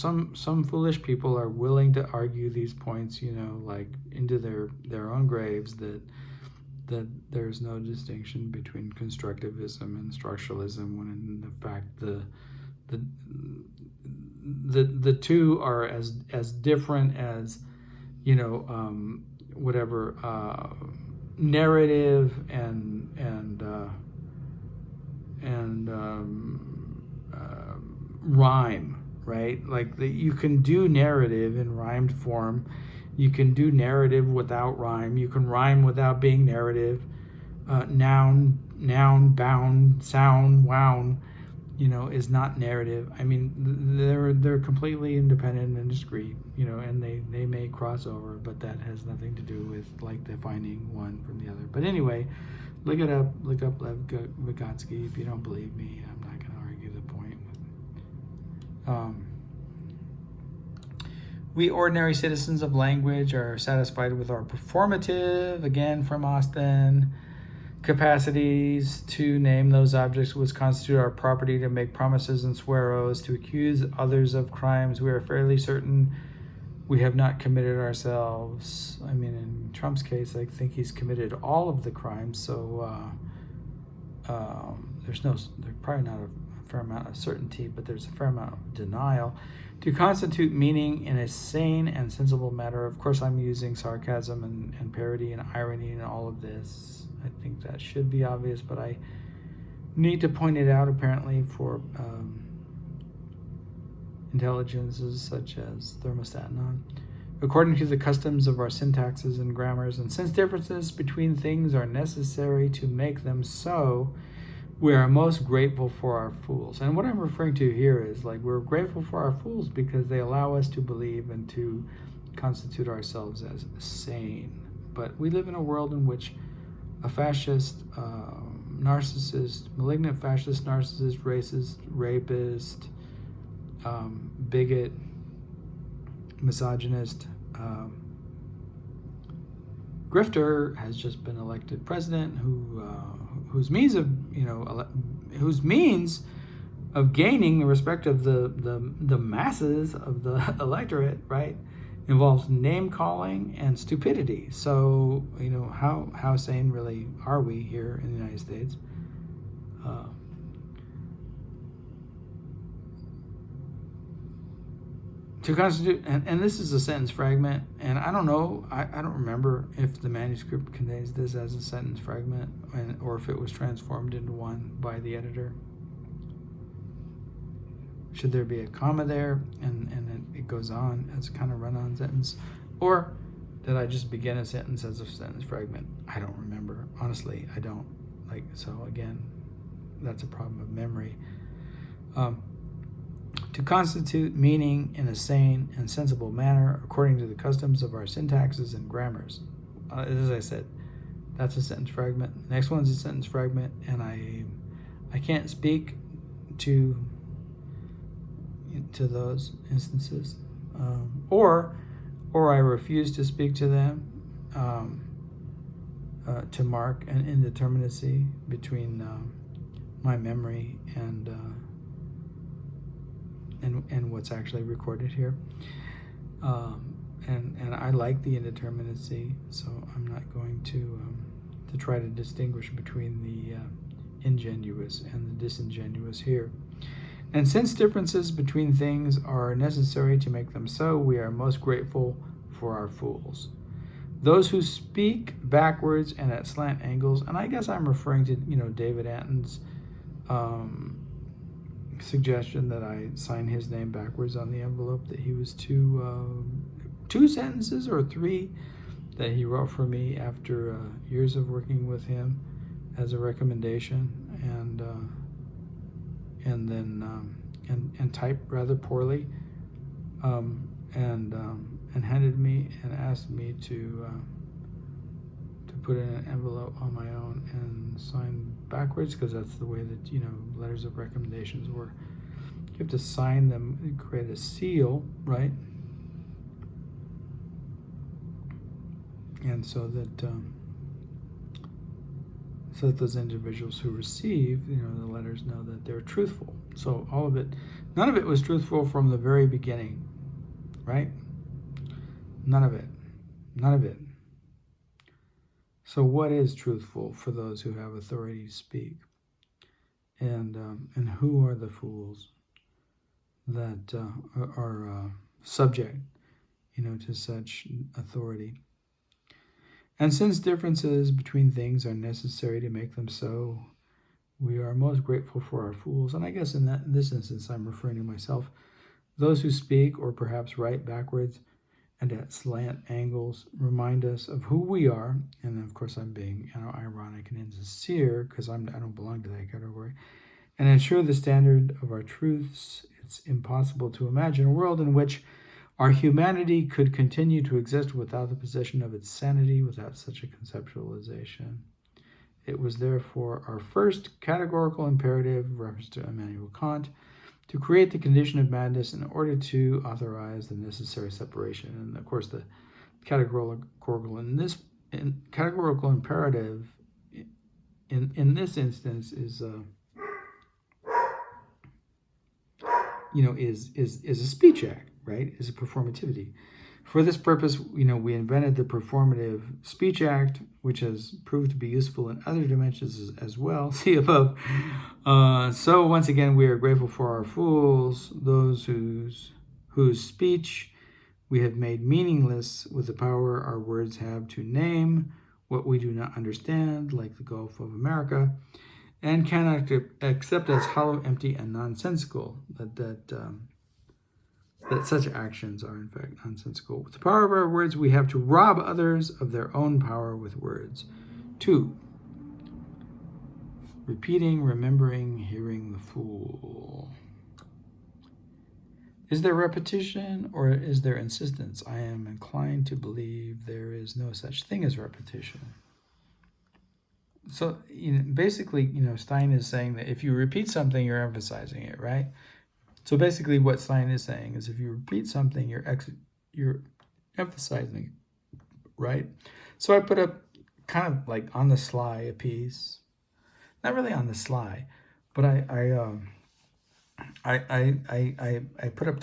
foolish people are willing to argue these points, like into their own graves, that there's no distinction between constructivism and structuralism, when in fact the two are as different as whatever narrative and rhyme, right? Like you can do narrative in rhymed form, you can do narrative without rhyme, you can rhyme without being narrative. Noun, bound, sound, wound, is not narrative. I mean, they're completely independent and discrete, and they may cross over, but that has nothing to do with like defining one from the other. But anyway, look up Lev Vygotsky. If you don't believe me, I'm not going to argue the point. We ordinary citizens of language are satisfied with our performative, again from Austin, capacities to name those objects which constitute our property, to make promises and swear oaths, to accuse others of crimes we are fairly certain we have not committed ourselves. I mean, in Trump's case, I think he's committed all of the crimes, so there's probably not a fair amount of certainty, but there's a fair amount of denial. To constitute meaning in a sane and sensible manner. Of course, I'm using sarcasm and parody and irony in all of this. I think that should be obvious, but I need to point it out apparently for intelligences such as Thermostatanon. According to the customs of our syntaxes and grammars, and since differences between things are necessary to make them so, we are most grateful for our fools. And what I'm referring to here is like we're grateful for our fools because they allow us to believe and to constitute ourselves as sane. But we live in a world in which a fascist, narcissist, malignant fascist, narcissist, racist, rapist, bigot, misogynist, grifter has just been elected president, whose means of gaining the respect of the masses of the electorate, right, involves name calling and stupidity. So how sane really are we here in the United States? To constitute, and this is a sentence fragment, and I don't know, I don't remember if the manuscript contains this as a sentence fragment or if it was transformed into one by the editor. Should there be a comma there and it goes on as a kind of run-on sentence? Or did I just begin a sentence as a sentence fragment? I don't remember. Honestly, I don't. So again, that's a problem of memory. To constitute meaning in a sane and sensible manner according to the customs of our syntaxes and grammars. As I said, that's a sentence fragment. The next one's a sentence fragment, and I can't speak to those instances, or I refuse to speak to them, to mark an indeterminacy between my memory and what's actually recorded here. And I like the indeterminacy, so I'm not going to to try to distinguish between the ingenuous and the disingenuous here. And since differences between things are necessary to make them so, we are most grateful for our fools. Those who speak backwards and at slant angles, and I guess I'm referring to, David Anton's suggestion that I sign his name backwards on the envelope, that he was two sentences or three that he wrote for me after years of working with him as a recommendation, and then typed rather poorly, and handed me and asked me to put in an envelope on my own and sign backwards, because that's the way that letters of recommendations work. You have to sign them and create a seal, right? And so that those individuals who receive the letters know that they're truthful. So all of it, none of it was truthful from the very beginning, right? None of it. So what is truthful for those who have authority to speak? And who are the fools that are subject, to such authority? And since differences between things are necessary to make them so, we are most grateful for our fools. And I guess in this instance, I'm referring to myself. Those who speak or perhaps write backwards and at slant angles remind us of who we are. And of course, I'm being ironic and insincere, because I don't belong to that category. And ensure the standard of our truths. It's impossible to imagine a world in which our humanity could continue to exist without the possession of its sanity, without such a conceptualization. It was therefore our first categorical imperative, reference to Immanuel Kant, to create the condition of madness in order to authorize the necessary separation. And of course, the categorical imperative in this instance is a speech act, right? Is a performativity. For this purpose, we invented the performative speech act, which has proved to be useful in other dimensions as well. See above. So once again, we are grateful for our fools, those whose speech we have made meaningless with the power our words have to name what we do not understand, like the Gulf of America, and cannot accept as hollow, empty, and nonsensical. That such actions are in fact nonsensical. With the power of our words, we have to rob others of their own power with words. 2. Repeating, remembering, hearing the fool. Is there repetition or is there insistence? I am inclined to believe there is no such thing as repetition. So basically, Stein is saying that if you repeat something, you're emphasizing it, right? So basically what Stein is saying is if you repeat something, you're emphasizing it, right? So I put up kind of like on the sly a piece. Not really on the sly, but I put up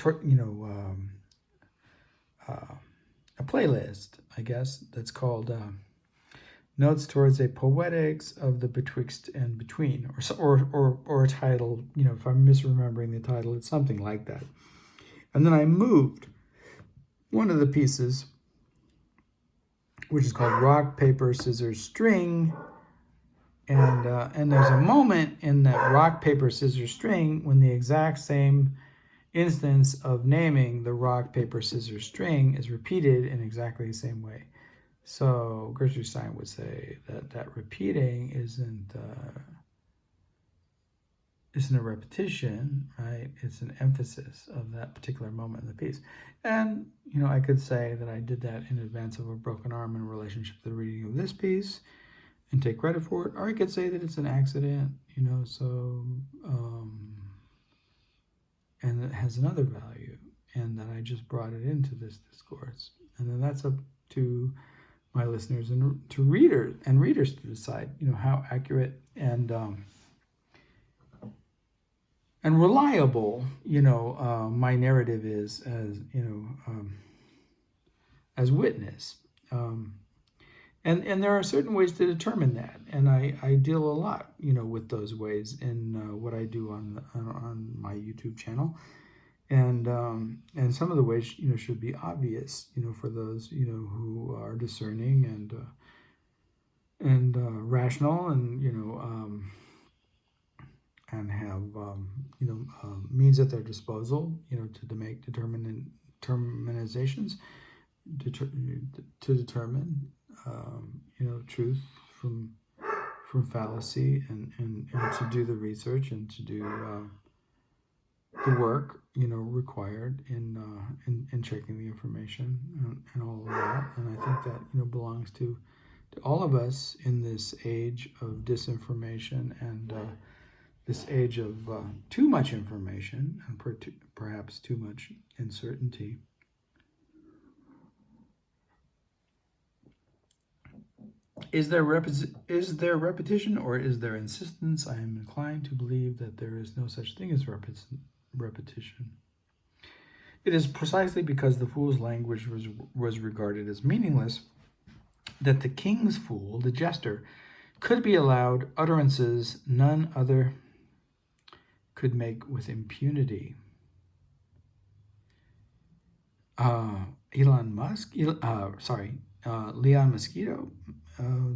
a playlist, I guess, that's called Notes Towards a Poetics of the Betwixt and Between, or a title, if I'm misremembering the title, it's something like that. And then I moved one of the pieces, which is called Rock, Paper, Scissors, String, and there's a moment in that rock, paper, scissors, string when the exact same instance of naming the rock, paper, scissors, string is repeated in exactly the same way. So Gertrude Stein would say that repeating isn't a repetition, right? It's an emphasis of that particular moment in the piece. And, I could say that I did that in advance of a broken arm in relationship to the reading of this piece and take credit for it. Or I could say that it's an accident, and it has another value, and that I just brought it into this discourse. And then that's up to my listeners and to readers to decide, how accurate and reliable, my narrative is as witness. And there are certain ways to determine that, and I deal a lot, with those ways in what I do on my YouTube channel, and some of the ways should be obvious, for those who are discerning and rational, and have means at their disposal, to make determinations, to determine truth from fallacy, and to do the research and to do the work required in checking the information, and all of that. And I think that belongs to all of us in this age of disinformation and this age of too much information and perhaps too much uncertainty. Is there repetition, or is there insistence? I am inclined to believe that there is no such thing as repetition. It is precisely because the fool's language was regarded as meaningless that the king's fool, the jester, could be allowed utterances none other could make with impunity. Leon Mosquito,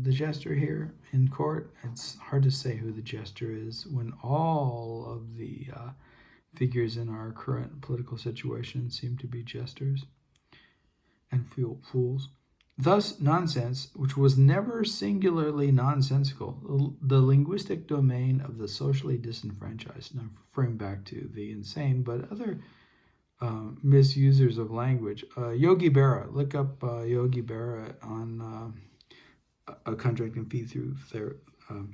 the jester here in court. It's hard to say who the jester is when all of the figures in our current political situation seem to be jesters and fools. Thus, nonsense, which was never singularly nonsensical, the linguistic domain of the socially disenfranchised. Now, referring back to the insane, but other misusers of language. Yogi Berra, look up Yogi Berra on a Contract and Feed Through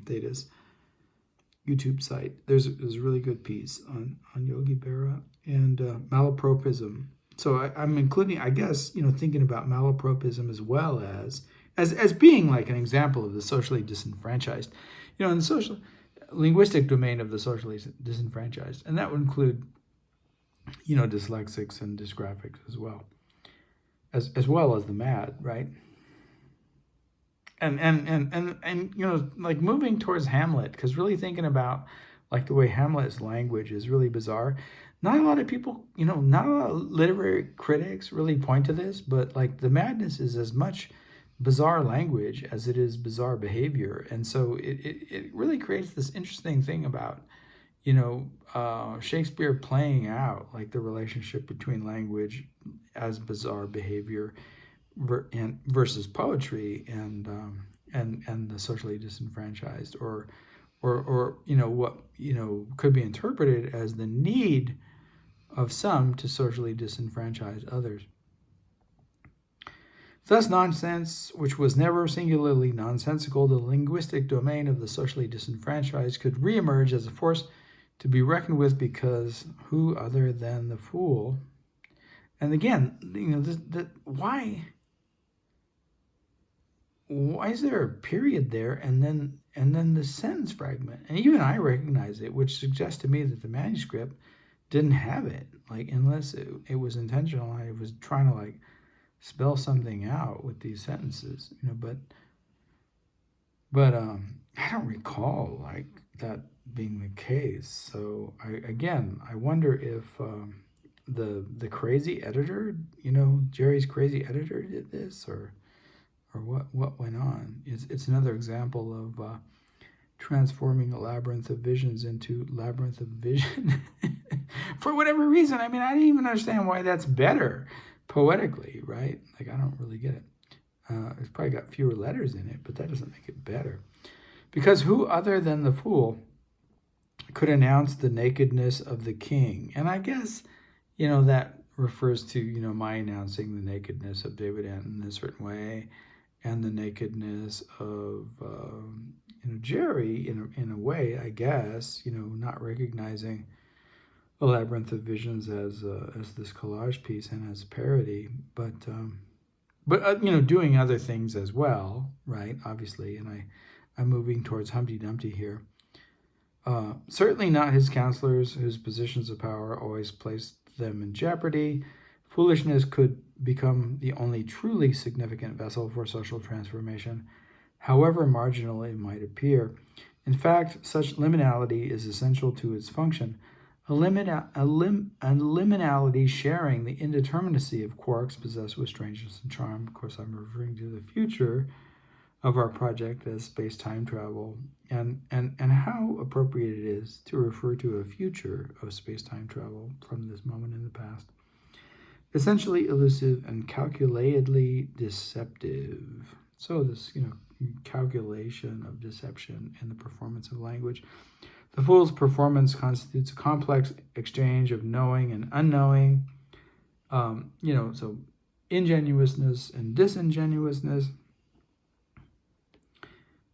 Theta's YouTube site. There's a really good piece on Yogi Berra and malapropism. So I'm including, I guess, thinking about malapropism as well as being like an example of the socially disenfranchised, in the social linguistic domain of the socially disenfranchised, and that would include dyslexics and dysgraphics as well as the mad, right? And like moving towards Hamlet, because really thinking about like the way Hamlet's language is really bizarre. Not a lot of people, not a lot of literary critics really point to this, but like the madness is as much bizarre language as it is bizarre behavior. And so it really creates this interesting thing about Shakespeare playing out like the relationship between language as bizarre behavior versus poetry and the socially disenfranchised, or what could be interpreted as the need of some to socially disenfranchise others. Thus, nonsense, which was never singularly nonsensical, the linguistic domain of the socially disenfranchised, could reemerge as a force to be reckoned with, because who other than the fool? And again, why is there a period there and then the sentence fragment? And even I recognize it, which suggests to me that the manuscript didn't have it, like, unless it was intentional. I was trying to like spell something out with these sentences, but I don't recall like that being the case. So I wonder if the crazy editor, Jerry's crazy editor did this, or what went on. It's another example of transforming a labyrinth of visions into labyrinth of vision. For whatever reason. I mean, I didn't even understand why that's better poetically, right? Like, I don't really get it. It's probably got fewer letters in it, but that doesn't make it better. Because who other than the fool could announce the nakedness of the king? And I guess, that refers to, my announcing the nakedness of David Anton in a certain way, and the nakedness of, Jerry in a way, I guess, not recognizing a labyrinth of visions as this collage piece and as parody, but doing other things as well, right? Obviously, and I'm moving towards Humpty Dumpty here. Certainly not his counselors, whose positions of power always placed them in jeopardy. Foolishness could become the only truly significant vessel for social transformation, however marginal it might appear. In fact, such liminality is essential to its function. A liminality sharing the indeterminacy of quarks possessed with strangeness and charm. Of course, I'm referring to the future of our project as space-time travel, and how appropriate it is to refer to a future of space-time travel from this moment in the past. Essentially elusive and calculatedly deceptive. So this, calculation of deception in the performance of language. The fool's performance constitutes a complex exchange of knowing and unknowing, so ingenuousness and disingenuousness,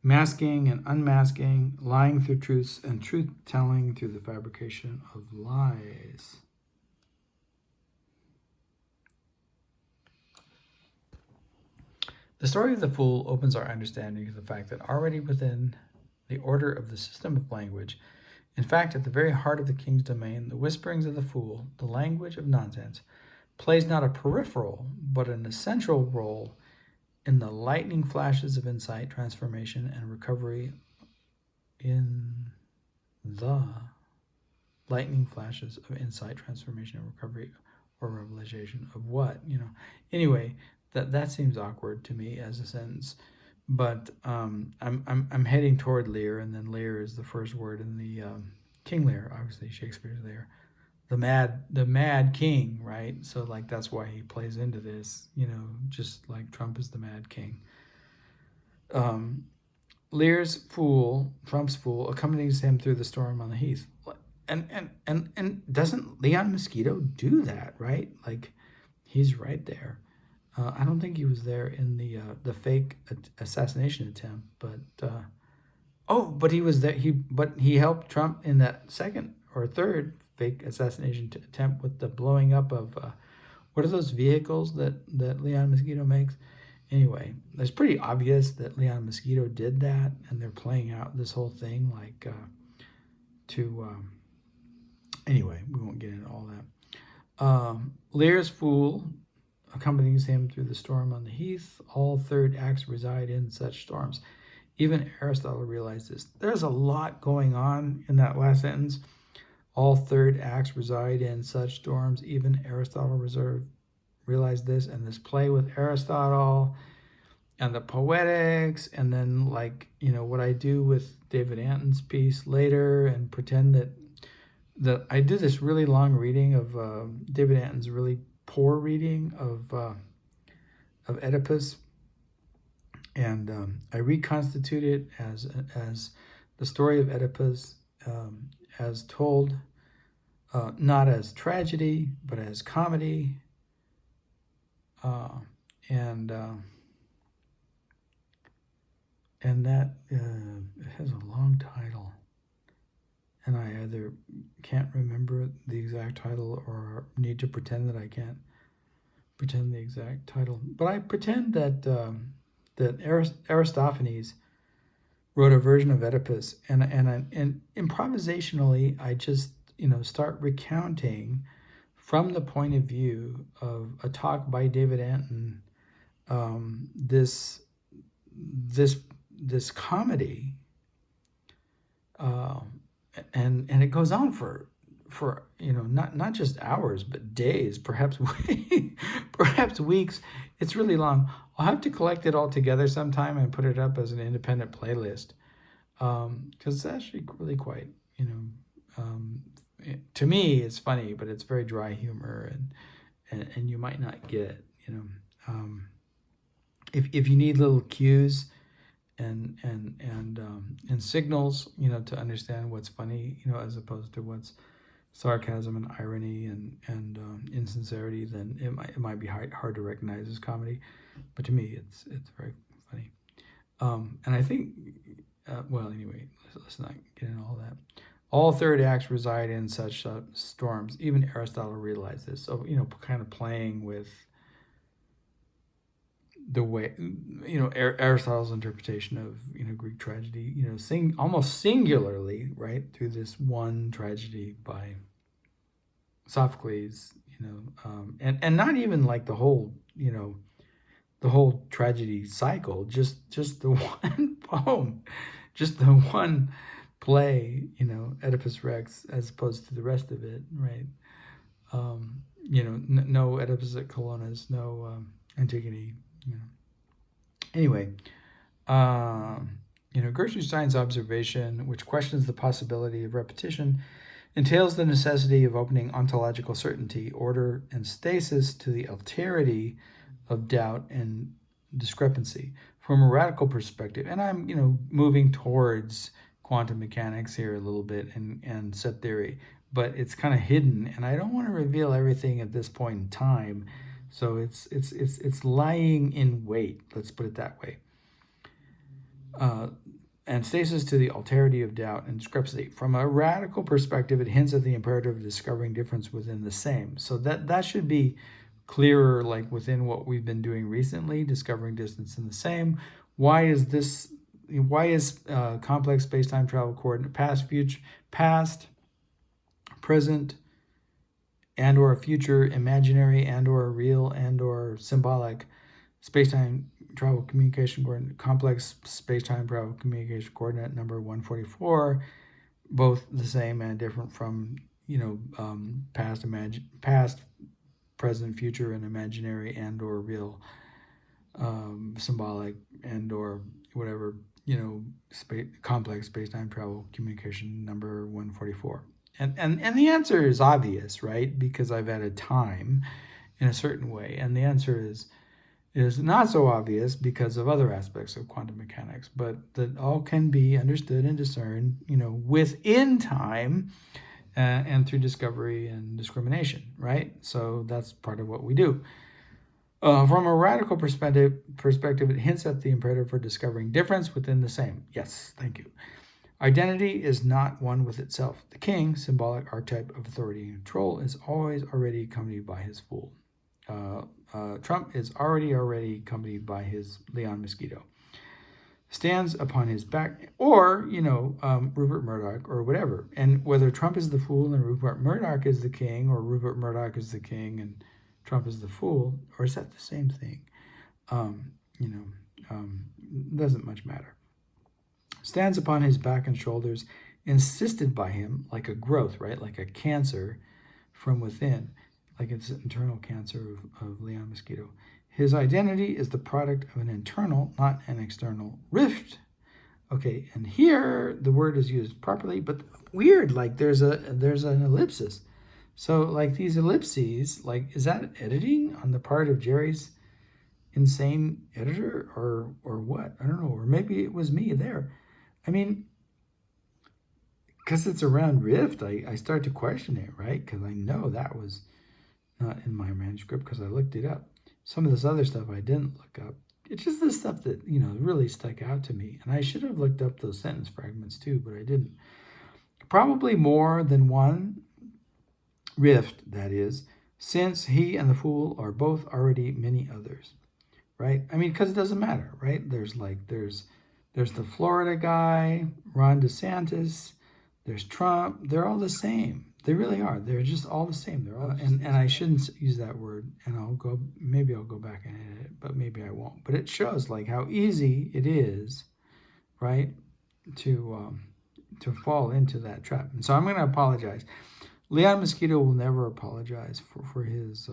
masking and unmasking, lying through truths and truth-telling through the fabrication of lies. The story of the fool opens our understanding of the fact that already within the order of the system of language, in fact, at the very heart of the king's domain, the whisperings of the fool, the language of nonsense, plays not a peripheral, but an essential role in the lightning flashes of insight, transformation, and recovery in the lightning flashes of insight, transformation, and recovery or revelation of what, Anyway, that seems awkward to me as a sentence, but I'm heading toward Lear, and then Lear is the first word in the King Lear, obviously Shakespeare's Lear, the mad king, right? So like that's why he plays into this, just like Trump is the mad king. Lear's fool, Trump's fool, accompanies him through the storm on the heath. And doesn't Leon Mosquito do that, right? Like he's right there. I don't think he was there in the fake assassination attempt, but but he was there. He helped Trump in that second or third fake assassination attempt with the blowing up of what are those vehicles that Leon Mosquito makes? Anyway, it's pretty obvious that Leon Mosquito did that, and they're playing out this whole thing like anyway, we won't get into all that. Lear's fool accompanies him through the storm on the heath. All third acts reside in such storms. Even Aristotle realized this. There's a lot going on in that last sentence. All third acts reside in such storms. Even Aristotle realized this, and this play with Aristotle and the poetics, and then what I do with David Anton's piece later, and pretend that I do this really long reading of David Anton's really poor reading of Oedipus, and I reconstitute it as the story of Oedipus as told, not as tragedy but as comedy, and that it has a long title, and I either can't remember the exact title or need to pretend that I can't pretend the exact title. But I pretend that that Aristophanes wrote a version of Oedipus, and improvisationally I just start recounting from the point of view of a talk by David Anton, this comedy, and it goes on for not just hours but days, perhaps perhaps weeks. It's really long. I'll have to collect it all together sometime and put it up as an independent playlist, because it's actually really quite, to me it's funny, but it's very dry humor, and you might not get, if you need little cues and signals, to understand what's funny, as opposed to what's sarcasm and irony and insincerity, then it might be hard to recognize as comedy. But to me, it's very funny. And I think, well, anyway, let's not get into all that. All third acts reside in such storms. Even Aristotle realized this. So, kind of playing with the way, Aristotle's interpretation of, Greek tragedy, almost singularly, right, through this one tragedy by Sophocles, and not even like the whole, the whole tragedy cycle, just the one poem, just the one play, Oedipus Rex, as opposed to the rest of it, right? No Oedipus at Colonus, no Antigone. Anyway, Gertrude observation, which questions the possibility of repetition, entails the necessity of opening ontological certainty, order, and stasis to the alterity of doubt and discrepancy from a radical perspective. And I'm, moving towards quantum mechanics here a little bit and set theory, but it's kind of hidden, and I don't want to reveal everything at this point in time. So it's lying in wait. Let's put it that way. And stasis to the alterity of doubt and discrepancy. From a radical perspective, it hints at the imperative of discovering difference within the same. So that should be clearer, like within what we've been doing recently, discovering distance in the same. Why is complex space-time travel coordinate past, future, past, present, and or future, imaginary and or real and or symbolic space-time travel communication coordinate, complex space-time travel communication coordinate number 144, both the same and different from past, present, future, and imaginary and or real, symbolic and or whatever, complex space-time travel communication number 144. And the answer is obvious, right? Because I've added time in a certain way, and the answer is not so obvious because of other aspects of quantum mechanics, but that all can be understood and discerned, within time, and through discovery and discrimination, right? So that's part of what we do. From a radical perspective, it hints at the imperative for discovering difference within the same. Yes, thank you. Identity is not one with itself. The king, symbolic archetype of authority and control, is always already accompanied by his fool. Trump is already accompanied by his Leon Mosquito. Stands upon his back, or, Rupert Murdoch, or whatever. And whether Trump is the fool and Rupert Murdoch is the king, or Rupert Murdoch is the king and Trump is the fool, or is that the same thing? Doesn't much matter. Stands upon his back and shoulders, insisted by him like a growth, right? Like a cancer from within, like it's an internal cancer of Leon Mosquito. His identity is the product of an internal, not an external rift. Okay, and here the word is used properly, but weird, like there's an ellipsis. So like these ellipses, like, is that editing on the part of Jerry's insane editor or what? I don't know, or maybe it was me there. I mean, because it's a round rift, I start to question it, right? Because I know that was not in my manuscript because I looked it up. Some of this other stuff I didn't look up. It's just the stuff that, really stuck out to me. And I should have looked up those sentence fragments too, but I didn't. Probably more than one rift, that is, since he and the fool are both already many others, right? I mean, because it doesn't matter, right? There's the Florida guy, Ron DeSantis, there's Trump. They're all the same. They really are. They're just all the same. They're all, and I shouldn't use that word, and maybe I'll go back and edit it, but maybe I won't. But it shows like how easy it is, right, to fall into that trap. And so I'm going to apologize. Leon Mosquito will never apologize for his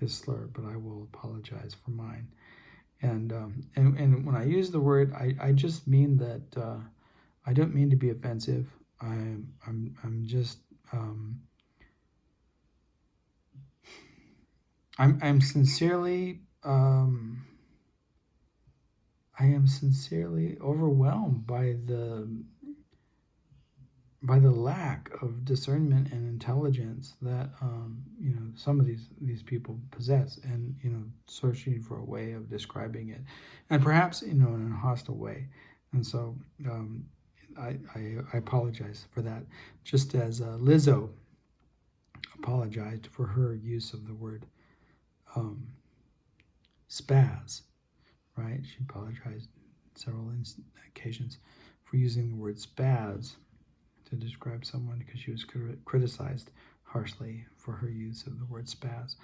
slur, but I will apologize for mine. And when I use the word, I just mean that I don't mean to be offensive. I'm just I'm sincerely I am sincerely overwhelmed by the lack of discernment and intelligence that some of these people possess, and searching for a way of describing it, and perhaps in a hostile way. And so I apologize for that, just as Lizzo apologized for her use of the word spaz, right? She apologized several occasions for using the word spaz to describe someone because she was criticized harshly for her use of the word spaz.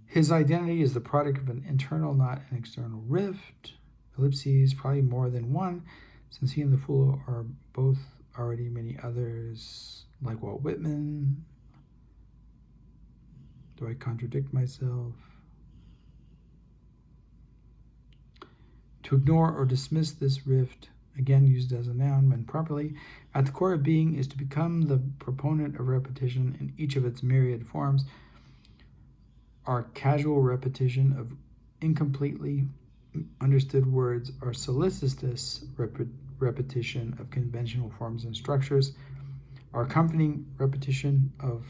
His identity is the product of an internal, not an external rift. Ellipses, probably more than one, since he and the fool are both already many others, like Walt Whitman. Do I contradict myself? To ignore or dismiss this rift, again used as a noun when properly, at the core of being is to become the proponent of repetition in each of its myriad forms. Our casual repetition of incompletely understood words, our solicitous repetition of conventional forms and structures, our accompanying repetition of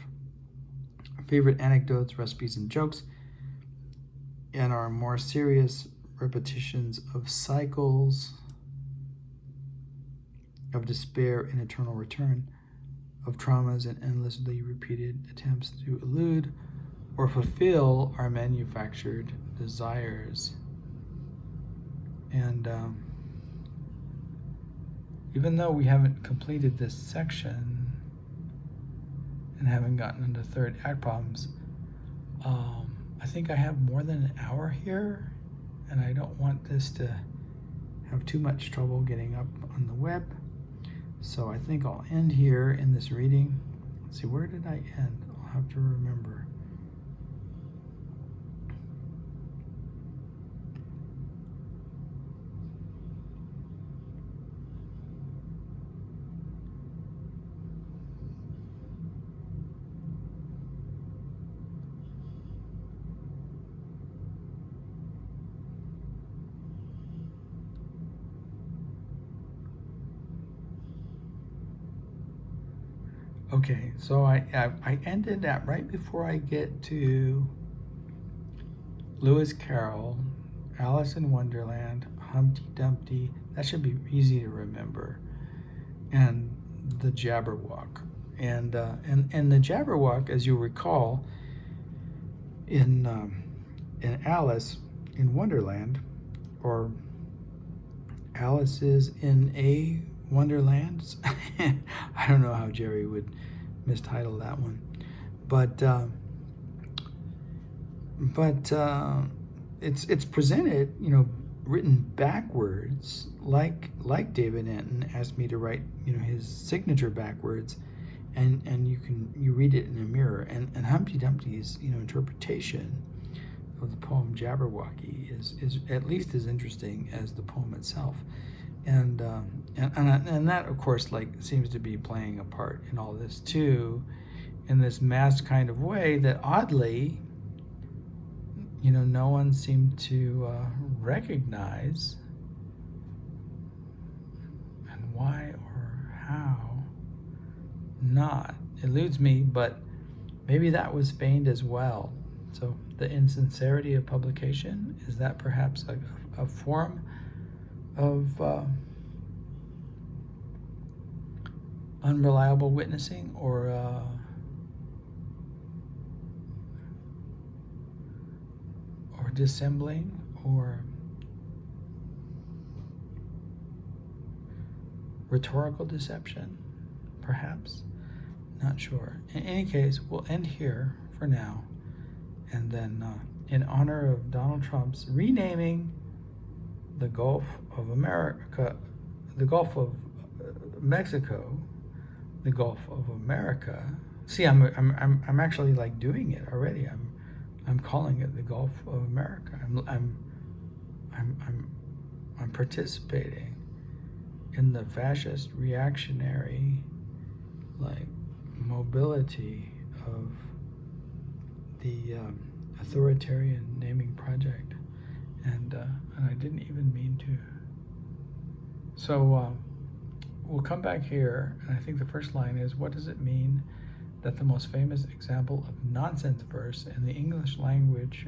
favorite anecdotes, recipes, and jokes, and our more serious repetitions of cycles of despair and eternal return, of traumas and endlessly repeated attempts to elude or fulfill our manufactured desires. And even though we haven't completed this section and haven't gotten into third act problems, I think I have more than an hour here, and I don't want this to have too much trouble getting up on the web. So I think I'll end here in this reading. Let's see, where did I end? I'll have to remember. Okay, so I ended at right before I get to Lewis Carroll, Alice in Wonderland, Humpty Dumpty. That should be easy to remember, and the Jabberwock. And the Jabberwock, as you recall, in Alice in Wonderland, or Alice is in a Wonderland. I don't know how Jerry would mistitle that one, but it's presented, written backwards, like David Anton asked me to write, his signature backwards, and you read it in a mirror, and Humpty Dumpty's interpretation of the poem Jabberwocky is at least as interesting as the poem itself. And that, of course, seems to be playing a part in all this too, in this masked kind of way that oddly, no one seemed to recognize. And why or how not eludes me, but maybe that was feigned as well. So the insincerity of publication, is that perhaps a form of unreliable witnessing, or dissembling, or rhetorical deception, perhaps? Not sure. In any case, we'll end here for now, and then in honor of Donald Trump's renaming the Gulf of America, the Gulf of Mexico, the Gulf of America. See, I'm actually doing it already. I'm calling it the Gulf of America. I'm participating in the fascist reactionary mobility of the authoritarian naming project. And I didn't even mean to. So we'll come back here, and I think the first line is, what does it mean that the most famous example of nonsense verse in the English language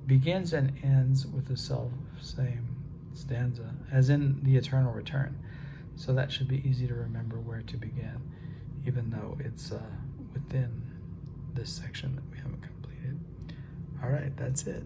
begins and ends with the self-same stanza, as in the eternal return? So that should be easy to remember where to begin, even though it's within this section that we haven't completed. All right, that's it.